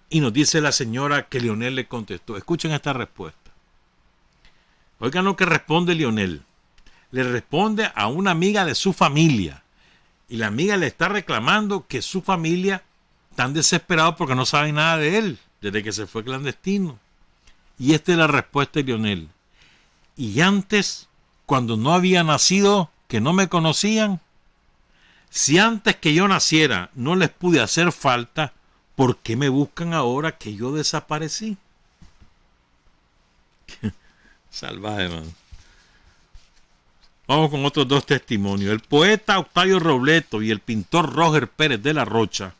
Y nos dice la señora que Leonel le contestó. Escuchen esta respuesta. Oigan lo que responde Leonel. Le responde a una amiga de su familia. Y la amiga le está reclamando que su familia están desesperados porque no saben nada de él desde que se fue clandestino. Y esta es la respuesta de Leonel. Y antes, cuando no había nacido, que no me conocían, si antes que yo naciera no les pude hacer falta, ¿por qué me buscan ahora que yo desaparecí? Salvaje, man. Vamos con otros 2 testimonios. El poeta Octavio Robleto y el pintor Roger Pérez de la Rocha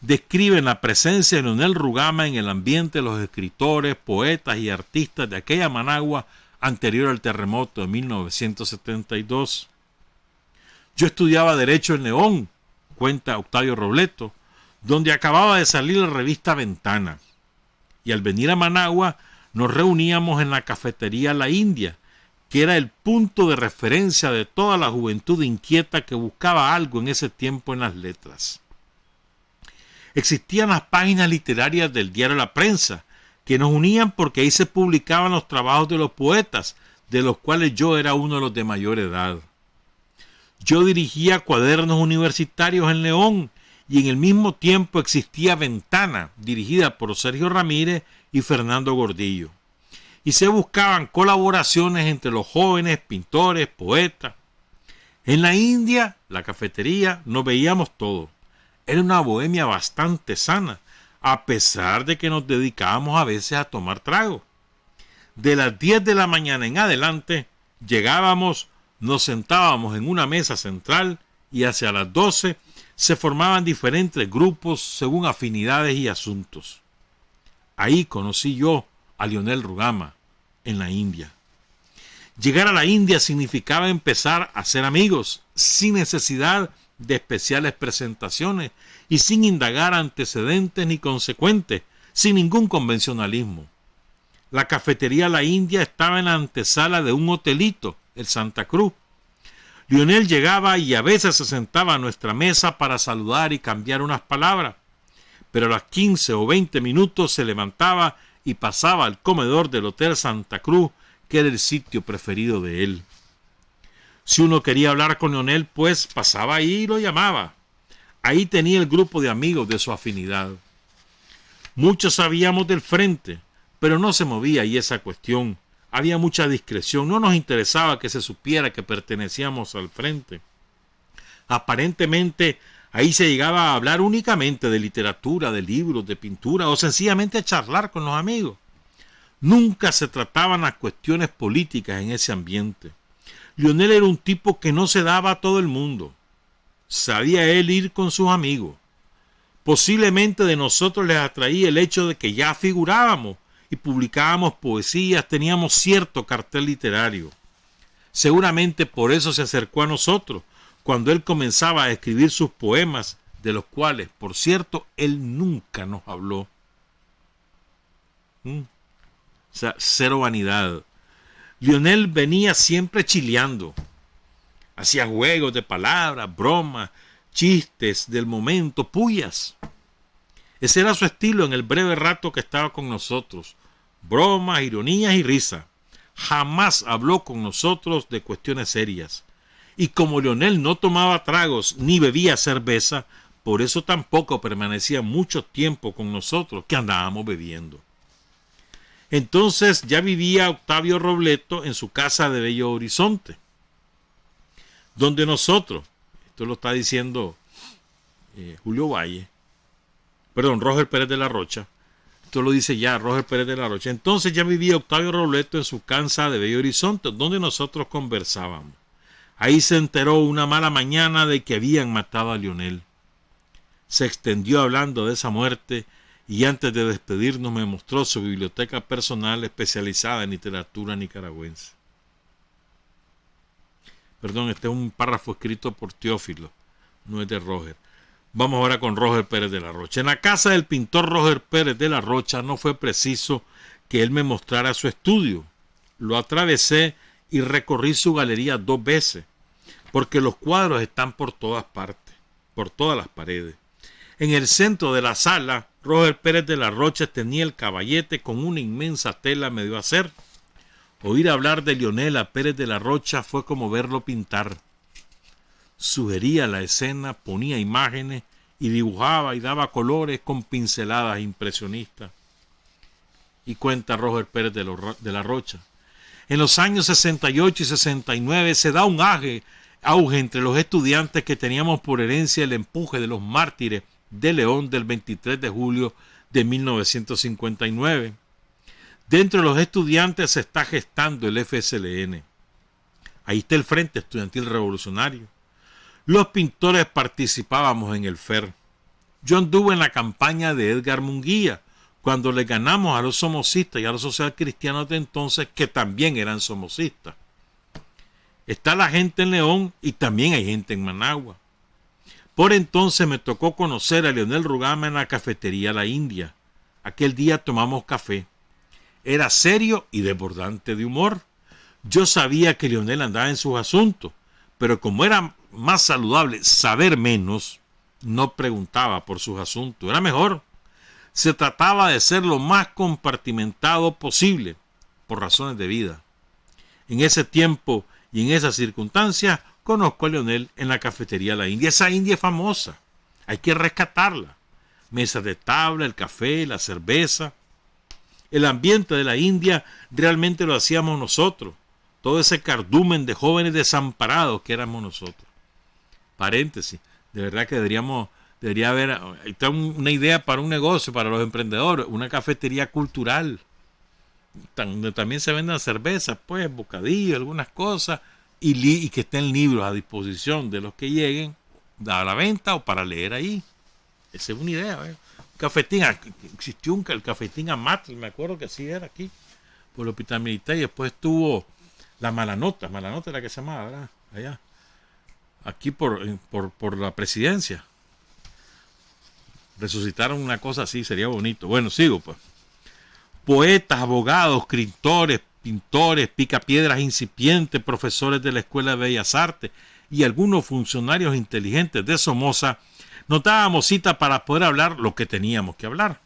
describen la presencia de Leonel Rugama en el ambiente de los escritores, poetas y artistas de aquella Managua anterior al terremoto de 1972. Yo estudiaba Derecho en León, cuenta Octavio Robleto, donde acababa de salir la revista Ventana. Y al venir a Managua nos reuníamos en la cafetería La India, que era el punto de referencia de toda la juventud inquieta que buscaba algo en ese tiempo en las letras. Existían las páginas literarias del diario La Prensa, que nos unían porque ahí se publicaban los trabajos de los poetas, de los cuales yo era uno de los de mayor edad. Yo dirigía cuadernos universitarios en León y en el mismo tiempo existía Ventana, dirigida por Sergio Ramírez y Fernando Gordillo. Y se buscaban colaboraciones entre los jóvenes pintores, poetas. En la India, la cafetería, nos veíamos todos. Era una bohemia bastante sana, a pesar de que nos dedicábamos a veces a tomar trago. De las 10 de la mañana en adelante, llegábamos, nos sentábamos en una mesa central y hacia las 12 se formaban diferentes grupos según afinidades y asuntos. Ahí conocí yo a Leonel Rugama, en la India. Llegar a la India significaba empezar a ser amigos, sin necesidad de especiales presentaciones y sin indagar antecedentes ni consecuentes, sin ningún convencionalismo. La cafetería La India estaba en la antesala de un hotelito, el Santa Cruz. Leonel llegaba y a veces se sentaba a nuestra mesa para saludar y cambiar unas palabras, pero a las 15 o 20 minutos se levantaba y pasaba al comedor del Hotel Santa Cruz, que era el sitio preferido de él. Si uno quería hablar con Leonel, pues pasaba ahí y lo llamaba. Ahí tenía el grupo de amigos de su afinidad. Muchos sabíamos del frente, pero no se movía ahí esa cuestión, había mucha discreción, no nos interesaba que se supiera que pertenecíamos al frente. Aparentemente ahí se llegaba a hablar únicamente de literatura, de libros, de pintura o sencillamente a charlar con los amigos. Nunca se trataban las cuestiones políticas en ese ambiente. Lionel era un tipo que no se daba a todo el mundo. Sabía él ir con sus amigos. Posiblemente de nosotros les atraía el hecho de que ya figurábamos y publicábamos poesías, teníamos cierto cartel literario. Seguramente por eso se acercó a nosotros, cuando él comenzaba a escribir sus poemas, de los cuales, por cierto, él nunca nos habló. O sea, cero vanidad. Lionel venía siempre chileando. Hacía juegos de palabras, bromas, chistes del momento, pullas. Ese era su estilo en el breve rato que estaba con nosotros. Bromas, ironías y risa. Jamás habló con nosotros de cuestiones serias. Y como Lionel no tomaba tragos ni bebía cerveza, por eso tampoco permanecía mucho tiempo con nosotros, que andábamos bebiendo. Entonces ya vivía Octavio Robleto en su casa de Bello Horizonte, donde nosotros, esto lo está diciendo Roger Pérez de la Rocha, esto lo dice ya Roger Pérez de la Rocha. Entonces ya vivía Octavio Robleto en su casa de Bello Horizonte, donde nosotros conversábamos. Ahí se enteró una mala mañana de que habían matado a Lionel. Se extendió hablando de esa muerte y antes de despedirnos me mostró su biblioteca personal especializada en literatura nicaragüense. Perdón, este es un párrafo escrito por Teófilo, no es de Roger. Vamos ahora con Roger Pérez de la Rocha. En la casa del pintor Roger Pérez de la Rocha no fue preciso que él me mostrara su estudio. Lo atravesé y recorrí su galería 2 veces, porque los cuadros están por todas partes, por todas las paredes. En el centro de la sala, Roger Pérez de la Rocha tenía el caballete con una inmensa tela medio hacer. Oír hablar de Lionel a Pérez de la Rocha fue como verlo pintar. Sugería la escena, ponía imágenes y dibujaba y daba colores con pinceladas impresionistas. Y cuenta Roger Pérez de la Rocha. En los años 68 y 69 se da un auge entre los estudiantes que teníamos por herencia el empuje de los mártires de León del 23 de julio de 1959. Dentro de los estudiantes se está gestando el FSLN. Ahí está el Frente Estudiantil Revolucionario. Los pintores participábamos en el FER. Yo anduve en la campaña de Edgar Munguía, cuando le ganamos a los somocistas y a los socialcristianos de entonces, que también eran somocistas. Está la gente en León y también hay gente en Managua. Por entonces me tocó conocer a Leonel Rugama en la cafetería La India. Aquel día tomamos café. Era serio y desbordante de humor. Yo sabía que Lionel andaba en sus asuntos, pero como era más saludable saber menos, no preguntaba por sus asuntos. Era mejor. Se trataba de ser lo más compartimentado posible, por razones de vida. En ese tiempo y en esas circunstancias, conozco a Lionel en la cafetería La India. Esa India es famosa, hay que rescatarla. Mesas de tabla, el café, la cerveza. El ambiente de la India realmente lo hacíamos nosotros. Todo ese cardumen de jóvenes desamparados que éramos nosotros. Paréntesis, de verdad que debería haber, ahí está una idea para un negocio, para los emprendedores, una cafetería cultural, donde también se vendan cervezas, pues, bocadillos, algunas cosas, y que estén libros a disposición de los que lleguen a la venta o para leer ahí. Esa es una idea, ¿eh? Un cafetín, existió el cafetín Amatl, me acuerdo que así era aquí, por el Hospital Militar, y después estuvo la Malanota era que se llamaba, ¿verdad? Allá, aquí por la presidencia. Resucitaron una cosa así, sería bonito. Bueno, sigo pues. Poetas, abogados, escritores, pintores, picapiedras incipientes, profesores de la Escuela de Bellas Artes y algunos funcionarios inteligentes de Somoza, nos dábamos cita para poder hablar lo que teníamos que hablar.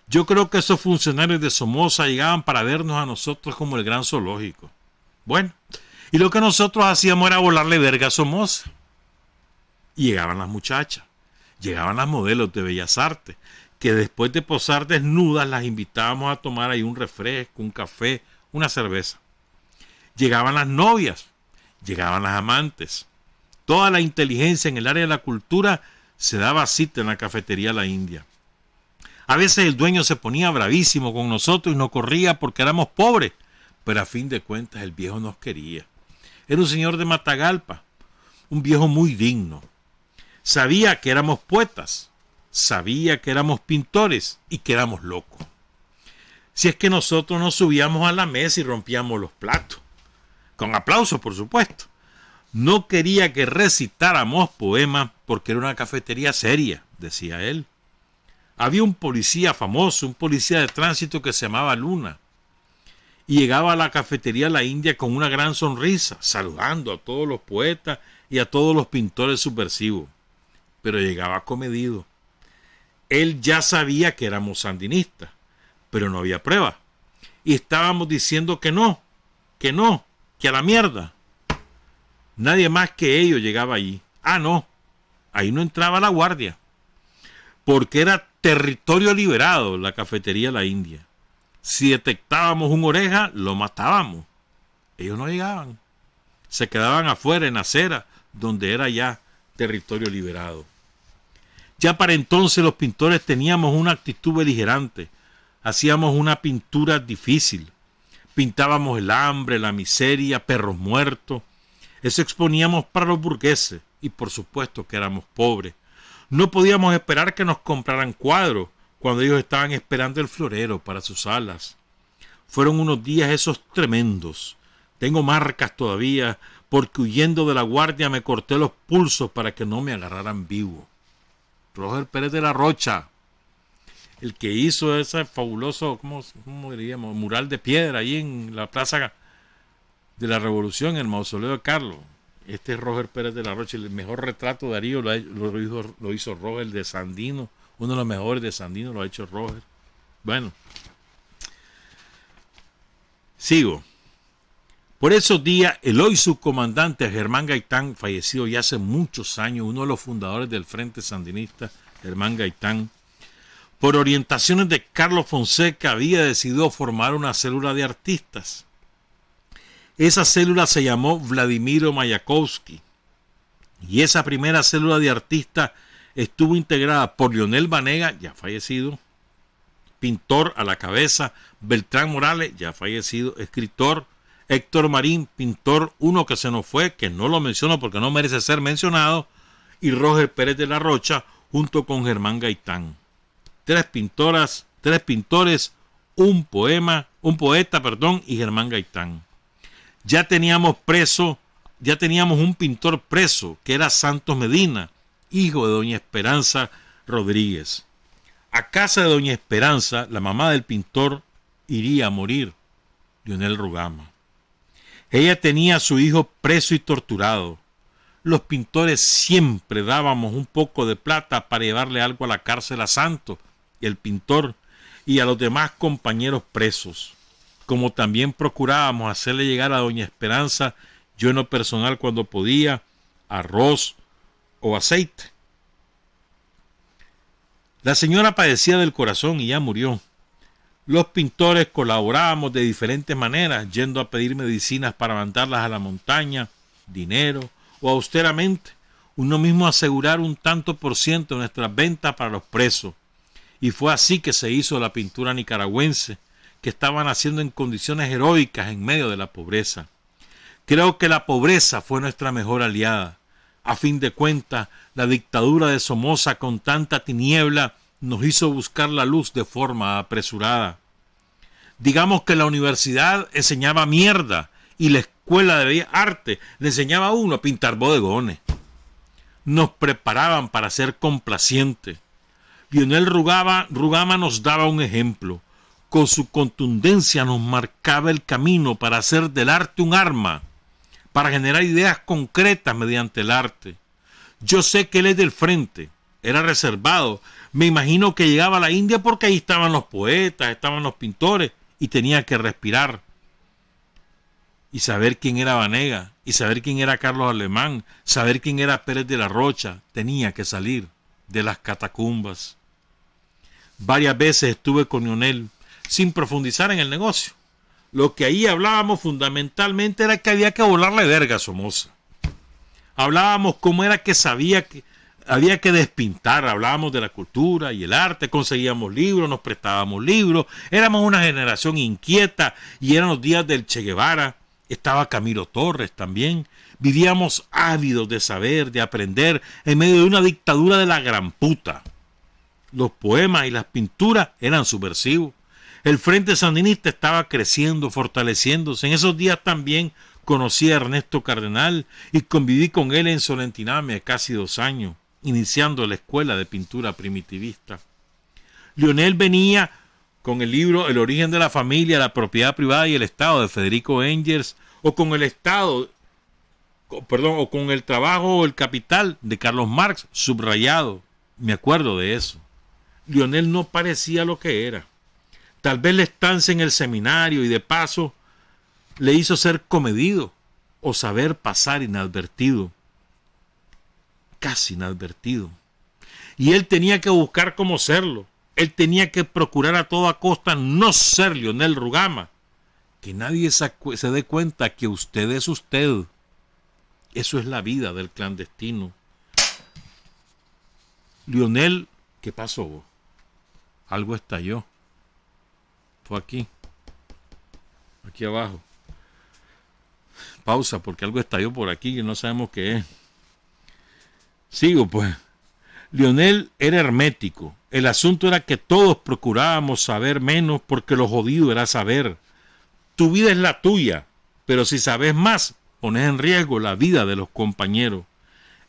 Yo creo que esos funcionarios de Somoza llegaban para vernos a nosotros como el gran zoológico. Bueno, y lo que nosotros hacíamos era volarle verga a Somoza. Y llegaban las muchachas, llegaban las modelos de Bellas Artes, que después de posar desnudas las invitábamos a tomar ahí un refresco, un café, una cerveza. Llegaban las novias, llegaban las amantes. Toda la inteligencia en el área de la cultura se daba cita en la cafetería La India. A veces el dueño se ponía bravísimo con nosotros y nos corría porque éramos pobres, pero a fin de cuentas el viejo nos quería. Era un señor de Matagalpa, un viejo muy digno. Sabía que éramos poetas, sabía que éramos pintores y que éramos locos. Si es que nosotros nos subíamos a la mesa y rompíamos los platos, con aplausos por supuesto. No quería que recitáramos poemas porque era una cafetería seria, decía él. Había un policía famoso, un policía de tránsito que se llamaba Luna, y llegaba a la cafetería La India con una gran sonrisa, saludando a todos los poetas y a todos los pintores subversivos. Pero llegaba comedido. Él ya sabía que éramos sandinistas, pero no había pruebas. Y estábamos diciendo que no, que a la mierda. Nadie más que ellos llegaba allí. Ah, no, ahí no entraba la guardia, porque era territorio liberado la cafetería La India. Si detectábamos un oreja, lo matábamos. Ellos no llegaban. Se quedaban afuera en la acera, donde era ya territorio liberado. Ya para entonces los pintores teníamos una actitud beligerante. Hacíamos una pintura difícil. Pintábamos el hambre, la miseria, perros muertos. Eso exponíamos para los burgueses. Y por supuesto que éramos pobres. No podíamos esperar que nos compraran cuadros cuando ellos estaban esperando el florero para sus salas. Fueron unos días esos tremendos. Tengo marcas todavía porque huyendo de la guardia me corté los pulsos para que no me agarraran vivo. Roger Pérez de la Rocha, el que hizo ese fabuloso, ¿cómo diríamos? Mural de piedra ahí en la Plaza de la Revolución, en el Mausoleo de Carlos. Este es Roger Pérez de la Rocha. El mejor retrato de Darío lo hizo Roger de Sandino. Uno de los mejores de Sandino lo ha hecho Roger. Bueno, sigo. Por esos días, el hoy subcomandante Germán Gaitán, fallecido ya hace muchos años, uno de los fundadores del Frente Sandinista, Germán Gaitán, por orientaciones de Carlos Fonseca, había decidido formar una célula de artistas. Esa célula se llamó Vladimiro Mayakovsky, y esa primera célula de artistas estuvo integrada por Leonel Banega, ya fallecido, pintor a la cabeza, Beltrán Morales, ya fallecido, escritor, Héctor Marín, pintor, uno que se nos fue, que no lo menciono porque no merece ser mencionado, y Roger Pérez de la Rocha, junto con Germán Gaitán. Tres pintores, un poeta, y Germán Gaitán. Ya teníamos un pintor preso, que era Santos Medina, hijo de doña Esperanza Rodríguez. A casa de doña Esperanza, la mamá del pintor, iría a morir, Lionel Rugama. Ella tenía a su hijo preso y torturado. Los pintores siempre dábamos un poco de plata para llevarle algo a la cárcel a Santos, el pintor, y a los demás compañeros presos. Como también procurábamos hacerle llegar a doña Esperanza, yo en lo personal cuando podía, arroz o aceite. La señora padecía del corazón y ya murió. Los pintores colaborábamos de diferentes maneras, yendo a pedir medicinas para mandarlas a la montaña, dinero o austeramente, uno mismo asegurar un tanto por ciento de nuestras ventas para los presos. Y fue así que se hizo la pintura nicaragüense, que estaban haciendo en condiciones heroicas en medio de la pobreza. Creo que la pobreza fue nuestra mejor aliada. A fin de cuentas, la dictadura de Somoza con tanta tiniebla nos hizo buscar la luz de forma apresurada. Digamos que la universidad enseñaba mierda y la escuela de bellas artes le enseñaba a uno a pintar bodegones. Nos preparaban para ser complacientes. Lionel Rugama nos daba un ejemplo. Con su contundencia nos marcaba el camino para hacer del arte un arma, para generar ideas concretas mediante el arte. Yo sé que él es del frente, era reservado. Me imagino que llegaba a la India porque ahí estaban los poetas, estaban los pintores y tenía que respirar. Y saber quién era Banega, y saber quién era Carlos Alemán, saber quién era Pérez de la Rocha, tenía que salir de las catacumbas. Varias veces estuve con Lionel sin profundizar en el negocio. Lo que ahí hablábamos fundamentalmente era que había que volarle verga a Somoza. Hablábamos cómo era que había que despintar, hablábamos de la cultura y el arte, conseguíamos libros, nos prestábamos libros, éramos una generación inquieta y eran los días del Che Guevara, estaba Camilo Torres también, vivíamos ávidos de saber, de aprender, en medio de una dictadura de la gran puta. Los poemas y las pinturas eran subversivos. El Frente Sandinista estaba creciendo, fortaleciéndose. En esos días también conocí a Ernesto Cardenal y conviví con él en Solentiname casi 2 años, iniciando la escuela de pintura primitivista. Lionel venía con el libro El origen de la familia, la propiedad privada y el Estado de Federico Engels, o con el trabajo o el capital de Carlos Marx, subrayado. Me acuerdo de eso. Lionel no parecía lo que era. Tal vez la estancia en el seminario y de paso le hizo ser comedido o saber pasar inadvertido, casi inadvertido. Y él tenía que buscar cómo serlo. Él tenía que procurar a toda costa no ser Lionel Rugama. Que nadie se dé cuenta que usted es usted. Eso es la vida del clandestino. Lionel, ¿qué pasó? Algo estalló. Fue aquí abajo. Pausa, porque algo estalló por aquí y no sabemos qué es. Sigo pues. Lionel era hermético. El asunto era que todos procurábamos saber menos porque lo jodido era saber. Tu vida es la tuya, pero si sabes más, pones en riesgo la vida de los compañeros.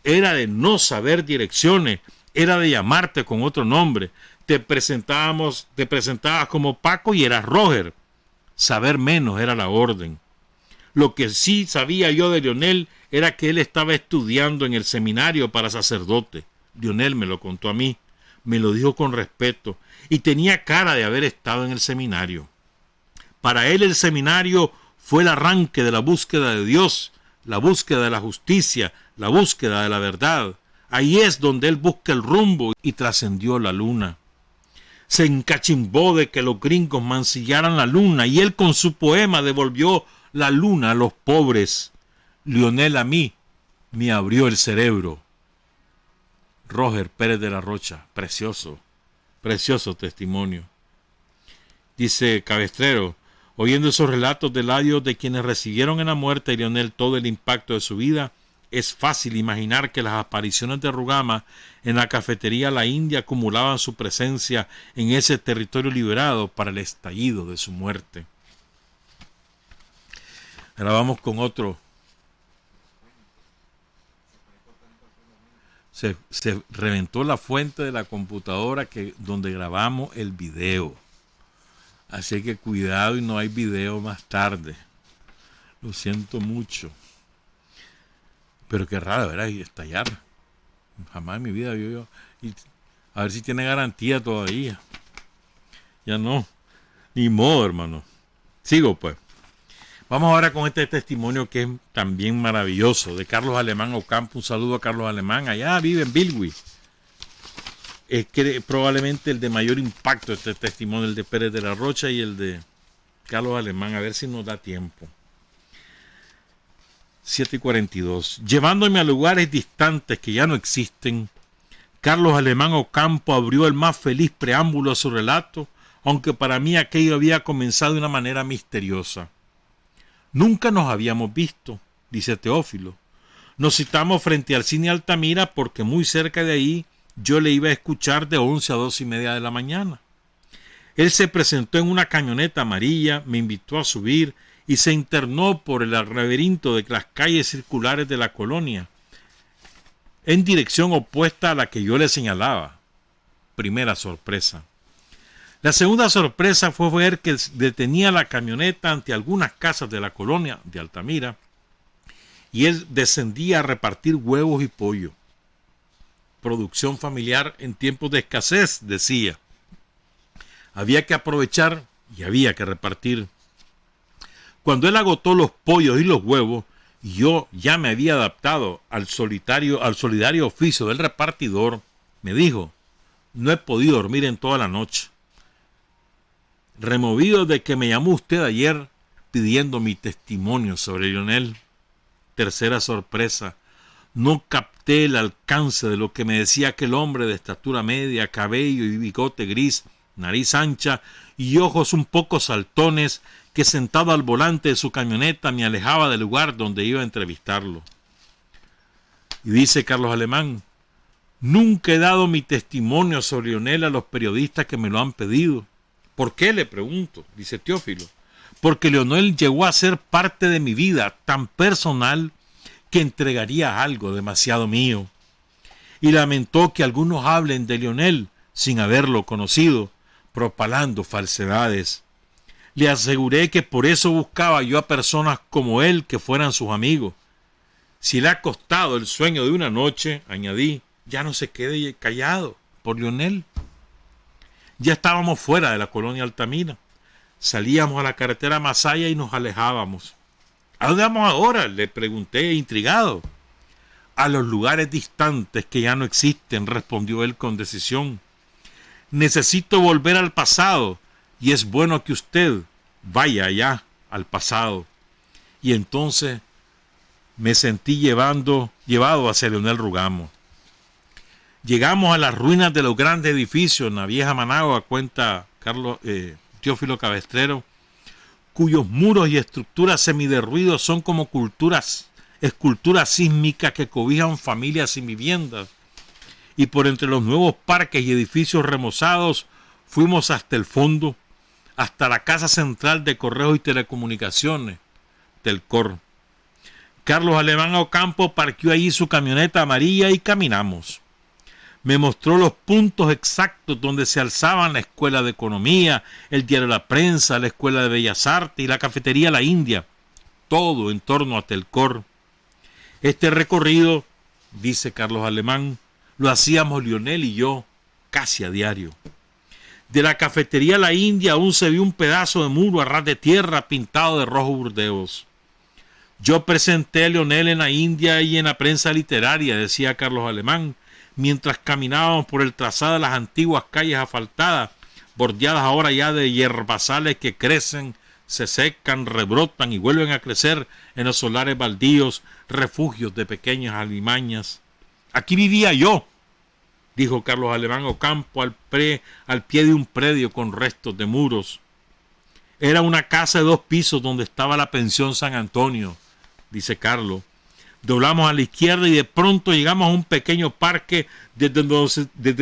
Era de no saber direcciones, era de llamarte con otro nombre. Te presentabas como Paco y eras Roger. Saber menos era la orden. Lo que sí sabía yo de Lionel era que él estaba estudiando en el seminario para sacerdote. Lionel me lo contó a mí, me lo dijo con respeto y tenía cara de haber estado en el seminario. Para él el seminario fue el arranque de la búsqueda de Dios, la búsqueda de la justicia, la búsqueda de la verdad. Ahí es donde él busca el rumbo y trascendió la luna. Se encachimbó de que los gringos mancillaran la luna y él con su poema devolvió la luna a los pobres. Lionel a mí me abrió el cerebro. Roger Pérez de la Rocha, precioso testimonio. Dice Cabestrero, oyendo esos relatos de labios de quienes recibieron en la muerte de Lionel todo el impacto de su vida, es fácil imaginar que las apariciones de Rugama en la cafetería La India acumulaban su presencia en ese territorio liberado para el estallido de su muerte. Ahora vamos con otro. Se reventó la fuente de la computadora donde grabamos el video. Así que cuidado y no hay video más tarde. Lo siento mucho. Pero qué raro, ¿verdad? Y estallar. Jamás en mi vida yo. Y a ver si tiene garantía todavía. Ya no. Ni modo, hermano. Sigo pues. Vamos ahora con este testimonio que es también maravilloso, de Carlos Alemán Ocampo. Un saludo a Carlos Alemán. Allá vive en Bilwi. Es que probablemente el de mayor impacto este testimonio, el de Pérez de la Rocha y el de Carlos Alemán. A ver si nos da tiempo. 7:42. Llevándome a lugares distantes que ya no existen, Carlos Alemán Ocampo abrió el más feliz preámbulo a su relato, aunque para mí aquello había comenzado de una manera misteriosa. Nunca nos habíamos visto, dice Teófilo. Nos citamos frente al cine Altamira porque muy cerca de ahí yo le iba a escuchar de 11 a 2:30 de la mañana. Él se presentó en una camioneta amarilla, me invitó a subir y se internó por el laberinto de las calles circulares de la colonia, en dirección opuesta a la que yo le señalaba. Primera sorpresa. La segunda sorpresa fue ver que detenía la camioneta ante algunas casas de la colonia de Altamira y él descendía a repartir huevos y pollo. Producción familiar en tiempos de escasez, decía. Había que aprovechar y había que repartir. Cuando él agotó los pollos y los huevos, yo ya me había adaptado al solidario oficio del repartidor, me dijo, no he podido dormir en toda la noche. Removido de que me llamó usted ayer, pidiendo mi testimonio sobre Lionel. Tercera sorpresa. No capté el alcance de lo que me decía aquel hombre de estatura media, cabello y bigote gris, nariz ancha y ojos un poco saltones, que sentado al volante de su camioneta me alejaba del lugar donde iba a entrevistarlo. Y dice Carlos Alemán: nunca he dado mi testimonio sobre Lionel a los periodistas que me lo han pedido. ¿Por qué?, le pregunto. Dice Teófilo: porque Lionel llegó a ser parte de mi vida, tan personal que entregaría algo demasiado mío. Y lamentó que algunos hablen de Lionel sin haberlo conocido, propalando falsedades. Le aseguré que por eso buscaba yo a personas como él que fueran sus amigos. Si le ha costado el sueño de una noche, añadí, ya no se quede callado por Lionel. Ya estábamos fuera de la colonia Altamira. Salíamos a la carretera Masaya y nos alejábamos. ¿A dónde vamos ahora?, le pregunté, intrigado. A los lugares distantes que ya no existen, respondió él con decisión. Necesito volver al pasado y es bueno que usted vaya allá al pasado. Y entonces me sentí llevado hacia Leonel Rugamo. Llegamos a las ruinas de los grandes edificios en la vieja Managua, cuenta Teófilo Cabestrero, cuyos muros y estructuras semiderruidos son como esculturas sísmicas que cobijan familias sin viviendas. Y por entre los nuevos parques y edificios remozados fuimos hasta el fondo, hasta la Casa Central de Correos y Telecomunicaciones, Telcor. Carlos Alemán Ocampo parqueó allí su camioneta amarilla y caminamos. Me mostró los puntos exactos donde se alzaban la Escuela de Economía, el Diario La Prensa, la Escuela de Bellas Artes y la Cafetería La India, todo en torno a Telcor. Este recorrido, dice Carlos Alemán, lo hacíamos Lionel y yo casi a diario. De la Cafetería La India aún se vio un pedazo de muro a ras de tierra pintado de rojo burdeos. Yo presenté a Lionel en la India y en la prensa literaria, decía Carlos Alemán, mientras caminábamos por el trazado de las antiguas calles asfaltadas, bordeadas ahora ya de hierbazales que crecen, se secan, rebrotan y vuelven a crecer en los solares baldíos, refugios de pequeñas alimañas. Aquí vivía yo, dijo Carlos Alemán Ocampo al pie de un predio con restos de muros. Era una casa de 2 pisos donde estaba la pensión San Antonio, dice Carlos. Doblamos a la izquierda y de pronto llegamos a un pequeño parque desde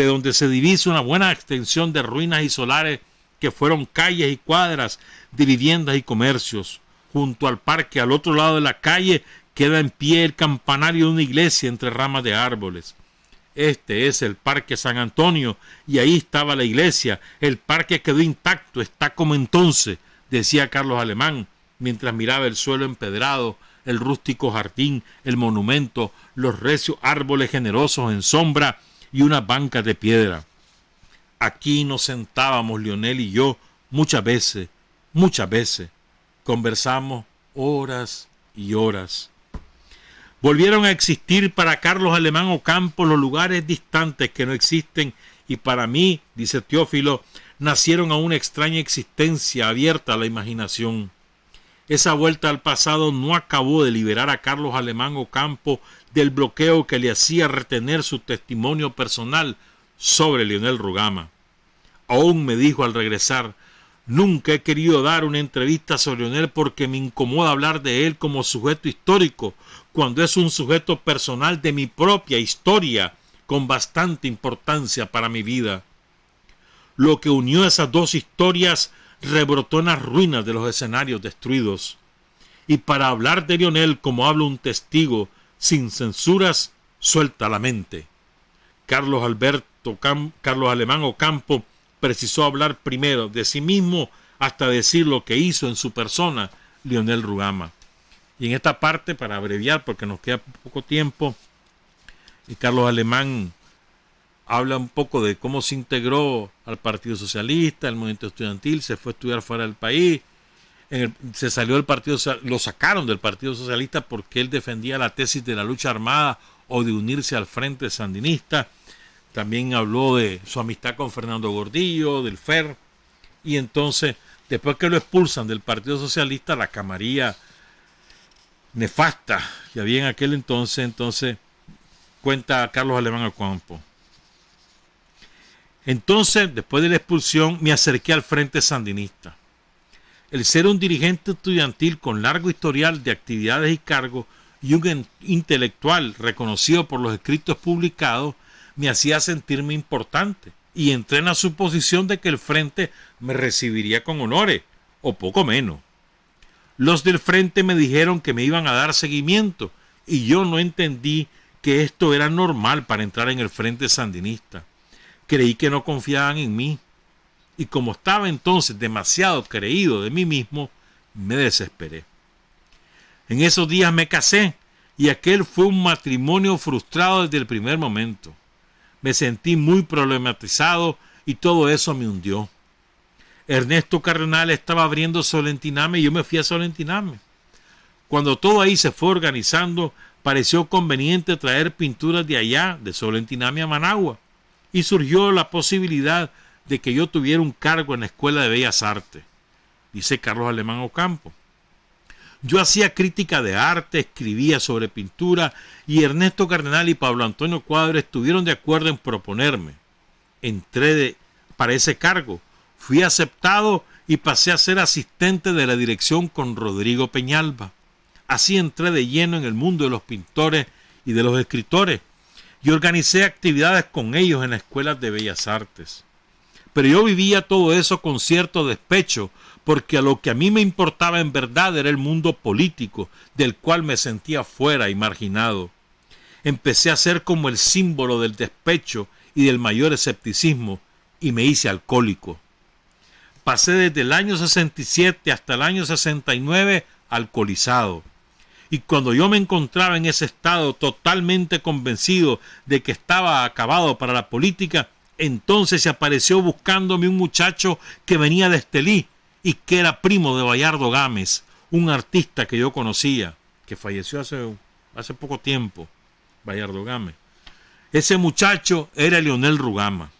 donde se divisa una buena extensión de ruinas y solares que fueron calles y cuadras de viviendas y comercios. Junto al parque, al otro lado de la calle, queda en pie el campanario de una iglesia entre ramas de árboles. Este es el Parque San Antonio y ahí estaba la iglesia. El parque quedó intacto, está como entonces, decía Carlos Alemán, mientras miraba el suelo empedrado, el rústico jardín, el monumento, los recios árboles generosos en sombra y unas bancas de piedra. Aquí nos sentábamos Lionel y yo muchas veces. Conversamos horas y horas. Volvieron a existir para Carlos Alemán Ocampo los lugares distantes que no existen y para mí, dice Teófilo, nacieron a una extraña existencia abierta a la imaginación. Esa vuelta al pasado no acabó de liberar a Carlos Alemán Ocampo del bloqueo que le hacía retener su testimonio personal sobre Lionel Rugama. Aún me dijo al regresar, nunca he querido dar una entrevista sobre Lionel porque me incomoda hablar de él como sujeto histórico, cuando es un sujeto personal de mi propia historia, con bastante importancia para mi vida. Lo que unió esas dos historias rebrotó en las ruinas de los escenarios destruidos. Y para hablar de Lionel como habla un testigo, sin censuras, suelta la mente. Carlos Alemán Ocampo precisó hablar primero de sí mismo hasta decir lo que hizo en su persona Lionel Rugama. Y en esta parte, para abreviar porque nos queda poco tiempo, Carlos Alemán habla un poco de cómo se integró al Partido Socialista, al movimiento estudiantil, se fue a estudiar fuera del país, se salió del partido, lo sacaron del Partido Socialista porque él defendía la tesis de la lucha armada o de unirse al Frente Sandinista. También habló de su amistad con Fernando Gordillo, del FER, y entonces después que lo expulsan del Partido Socialista, la camarilla nefasta que había en aquel entonces cuenta Carlos Alemán Ocampo. Entonces, después de la expulsión, me acerqué al Frente Sandinista. El ser un dirigente estudiantil con largo historial de actividades y cargos y un intelectual reconocido por los escritos publicados me hacía sentirme importante y entré en la suposición de que el Frente me recibiría con honores, o poco menos. Los del Frente me dijeron que me iban a dar seguimiento y yo no entendí que esto era normal para entrar en el Frente Sandinista. Creí que no confiaban en mí y como estaba entonces demasiado creído de mí mismo, me desesperé. En esos días me casé y aquel fue un matrimonio frustrado desde el primer momento. Me sentí muy problematizado y todo eso me hundió. Ernesto Cardenal estaba abriendo Solentiname y yo me fui a Solentiname. Cuando todo ahí se fue organizando, pareció conveniente traer pinturas de allá, de Solentiname a Managua, y surgió la posibilidad de que yo tuviera un cargo en la Escuela de Bellas Artes, dice Carlos Alemán Ocampo. Yo hacía crítica de arte, escribía sobre pintura y Ernesto Cardenal y Pablo Antonio Cuadro estuvieron de acuerdo en proponerme. Entré para ese cargo, fui aceptado y pasé a ser asistente de la dirección con Rodrigo Peñalba. Así entré de lleno en el mundo de los pintores y de los escritores y organicé actividades con ellos en la Escuela de Bellas Artes. Pero yo vivía todo eso con cierto despecho, porque a lo que a mí me importaba en verdad era el mundo político, del cual me sentía fuera y marginado. Empecé a ser como el símbolo del despecho y del mayor escepticismo, y me hice alcohólico. Pasé desde el año 67 hasta el año 69 alcoholizado. Y cuando yo me encontraba en ese estado totalmente convencido de que estaba acabado para la política, entonces se apareció buscándome un muchacho que venía de Estelí y que era primo de Bayardo Gámez, un artista que yo conocía, que falleció hace poco tiempo, Bayardo Gámez. Ese muchacho era Leonel Rugama.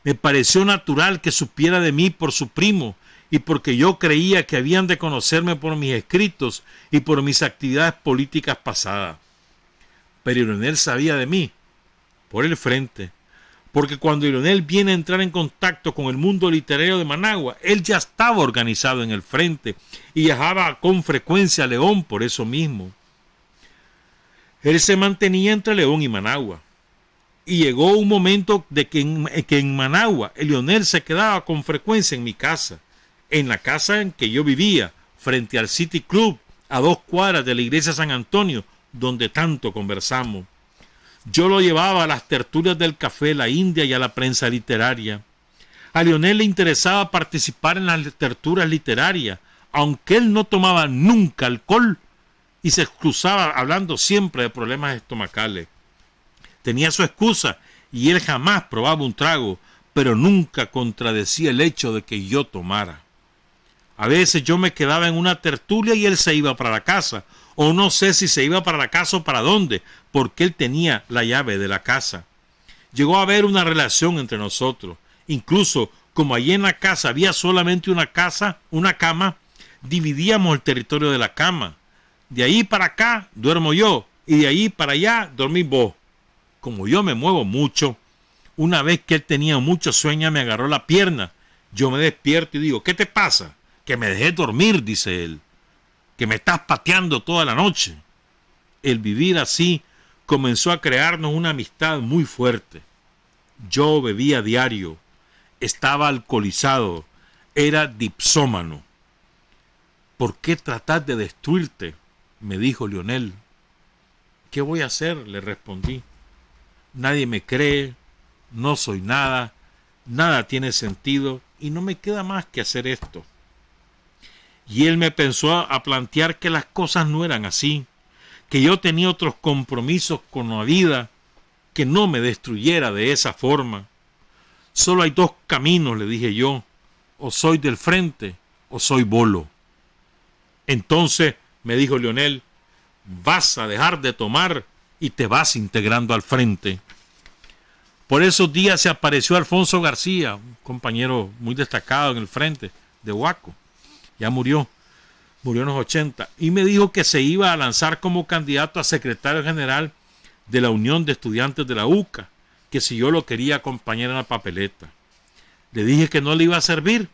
Me pareció natural que supiera de mí por su primo y porque yo creía que habían de conocerme por mis escritos y por mis actividades políticas pasadas. Pero Leonel sabía de mí por el Frente, porque cuando Leonel viene a entrar en contacto con el mundo literario de Managua, él ya estaba organizado en el Frente y viajaba con frecuencia a León por eso mismo. Él se mantenía entre León y Managua. Y llegó un momento de que en Managua, Leonel se quedaba con frecuencia en mi casa, en la casa en que yo vivía, frente al City Club, a 2 cuadras de la iglesia San Antonio, donde tanto conversamos. Yo lo llevaba a las tertulias del Café La India y a la prensa literaria. A Leonel le interesaba participar en las tertulias literarias, aunque él no tomaba nunca alcohol y se excusaba hablando siempre de problemas estomacales. Tenía su excusa y él jamás probaba un trago, pero nunca contradecía el hecho de que yo tomara. A veces yo me quedaba en una tertulia y él se iba para la casa, o no sé si se iba para la casa o para dónde, porque él tenía la llave de la casa. Llegó a haber una relación entre nosotros. Incluso, como allí en la casa había solamente una cama, dividíamos el territorio de la cama. De ahí para acá duermo yo, y de ahí para allá dormís vos. Como yo me muevo mucho, una vez que él tenía mucho sueño me agarró la pierna. Yo me despierto y digo, ¿qué te pasa? Que me dejé dormir, dice él, que me estás pateando toda la noche. El vivir así comenzó a crearnos una amistad muy fuerte. Yo bebía diario, estaba alcoholizado, era dipsómano. ¿Por qué tratar de destruirte?, me dijo Leonel. ¿Qué voy a hacer?, le respondí. Nadie me cree, no soy nada, nada tiene sentido y no me queda más que hacer esto. Y él me pensó a plantear que las cosas no eran así, que yo tenía otros compromisos con la vida, que no me destruyera de esa forma. Solo hay 2 caminos, le dije yo, o soy del Frente o soy bolo. Entonces, me dijo Leonel, vas a dejar de tomar y te vas integrando al Frente. Por esos días se apareció Alfonso García, un compañero muy destacado en el Frente, de Huaco. Ya murió en los 80. Y me dijo que se iba a lanzar como candidato a secretario general de la Unión de Estudiantes de la UCA, que si yo lo quería acompañar en la papeleta. Le dije que no le iba a servir.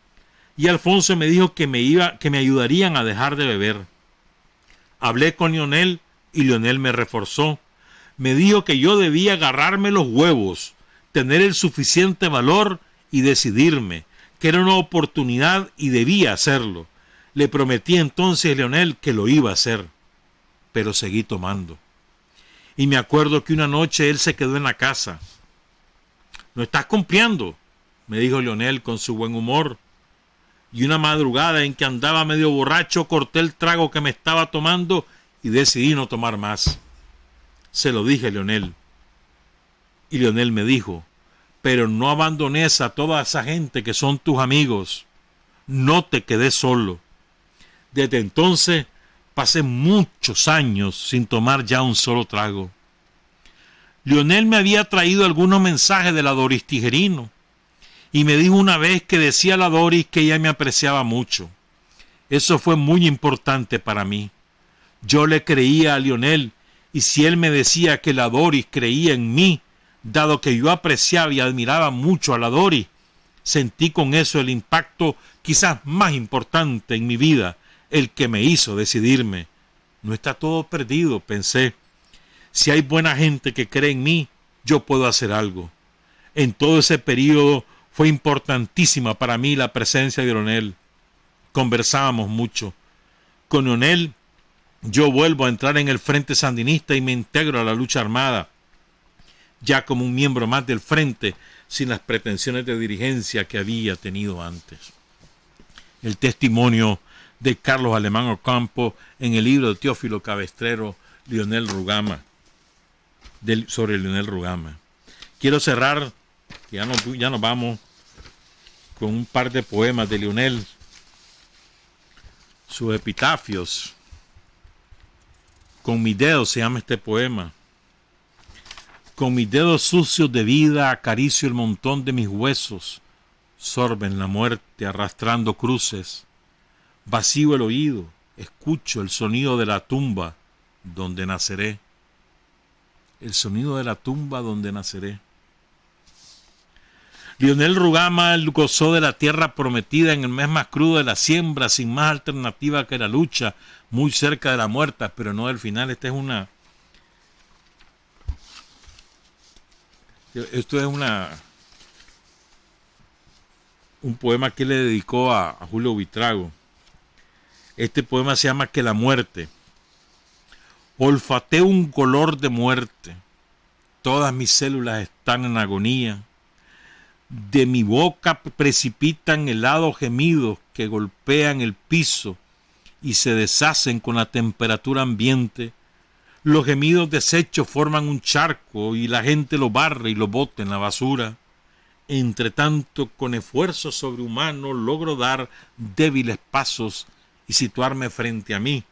Y Alfonso me dijo que me ayudarían a dejar de beber. Hablé con Leonel y Leonel me reforzó. Me dijo que yo debía agarrarme los huevos, tener el suficiente valor y decidirme, que era una oportunidad y debía hacerlo. Le prometí entonces a Leonel que lo iba a hacer, pero seguí tomando. Y me acuerdo que una noche él se quedó en la casa. «¿No estás cumpliendo?», me dijo Leonel con su buen humor. Y una madrugada en que andaba medio borracho, corté el trago que me estaba tomando y decidí no tomar más. Se lo dije a Leonel. Y Leonel me dijo: «Pero no abandones a toda esa gente que son tus amigos. No te quedes solo». Desde entonces pasé muchos años sin tomar ya un solo trago. Leonel me había traído algunos mensajes de la Doris Tijerino. Y me dijo una vez que decía la Doris que ella me apreciaba mucho. Eso fue muy importante para mí. Yo le creía a Leonel, y si él me decía que la Doris creía en mí, dado que yo apreciaba y admiraba mucho a la Doris, sentí con eso el impacto quizás más importante en mi vida, el que me hizo decidirme. No está todo perdido, pensé. Si hay buena gente que cree en mí, yo puedo hacer algo. En todo ese periodo fue importantísima para mí la presencia de Leonel. Conversábamos mucho. Con Leonel yo vuelvo a entrar en el Frente Sandinista y me integro a la lucha armada, ya como un miembro más del Frente, sin las pretensiones de dirigencia que había tenido antes. El testimonio de Carlos Alemán Ocampo en el libro de Teófilo Cabestrero, Leonel Rugama, sobre Leonel Rugama. Quiero cerrar, ya nos vamos, con un par de poemas de Leonel, sus epitafios. Con mis dedos se llama este poema. Con mis dedos sucios de vida acaricio el montón de mis huesos, sorben la muerte arrastrando cruces. Vacío el oído, escucho el sonido de la tumba donde naceré. El sonido de la tumba donde naceré. Leonel Rugama gozó de la tierra prometida en el mes más crudo de la siembra, sin más alternativa que la lucha, muy cerca de la muerte, pero no del final. Esto es un poema que le dedicó a Julio Buitrago. Este poema se llama Que la muerte. Olfateo un color de muerte. Todas mis células están en agonía. De mi boca precipitan helados gemidos que golpean el piso y se deshacen con la temperatura ambiente. Los gemidos deshechos forman un charco y la gente lo barre y lo bota en la basura. Entre tanto, con esfuerzo sobrehumano logro dar débiles pasos y situarme frente a mí.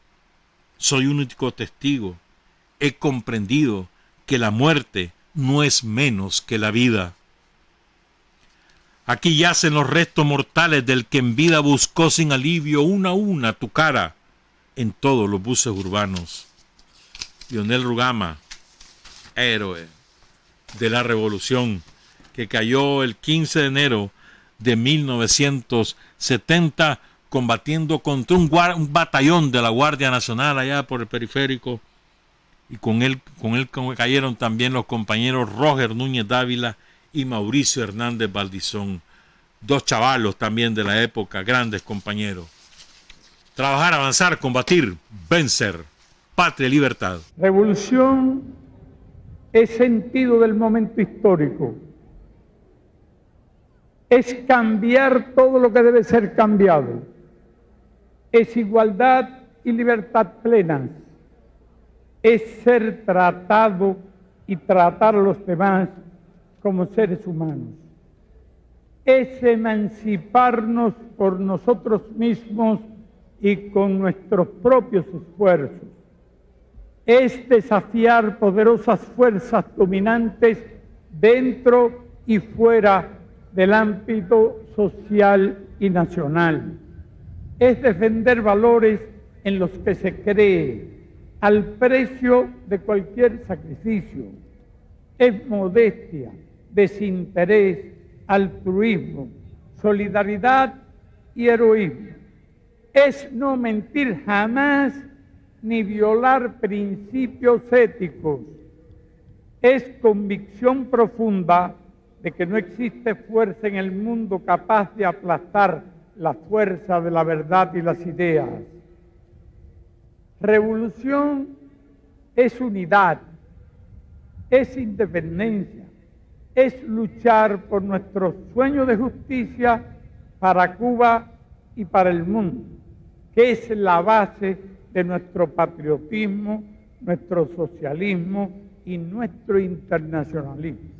Soy un único testigo. He comprendido que la muerte no es menos que la vida. Aquí yacen los restos mortales del que en vida buscó sin alivio una a una tu cara en todos los buses urbanos. Leonel Rugama, héroe de la revolución, que cayó el 15 de enero de 1970 combatiendo contra un batallón de la Guardia Nacional allá por el periférico, y con él cayeron también los compañeros Roger Núñez Dávila y Mauricio Hernández Valdizón, dos chavalos también de la época, grandes compañeros. Trabajar, avanzar, combatir, vencer, patria y libertad. Revolución es sentido del momento histórico, es cambiar todo lo que debe ser cambiado, es igualdad y libertad plenas, es ser tratado y tratar a los demás como seres humanos, es emanciparnos por nosotros mismos y con nuestros propios esfuerzos, es desafiar poderosas fuerzas dominantes dentro y fuera del ámbito social y nacional. es defender valores en los que se cree al precio de cualquier sacrificio. Es modestia, desinterés, altruismo, solidaridad y heroísmo. Es no mentir jamás ni violar principios éticos. Es convicción profunda de que no existe fuerza en el mundo capaz de aplastar la fuerza de la verdad y las ideas. Revolución es unidad, es independencia, es luchar por nuestro sueño de justicia para Cuba y para el mundo, que es la base de nuestro patriotismo, nuestro socialismo y nuestro internacionalismo.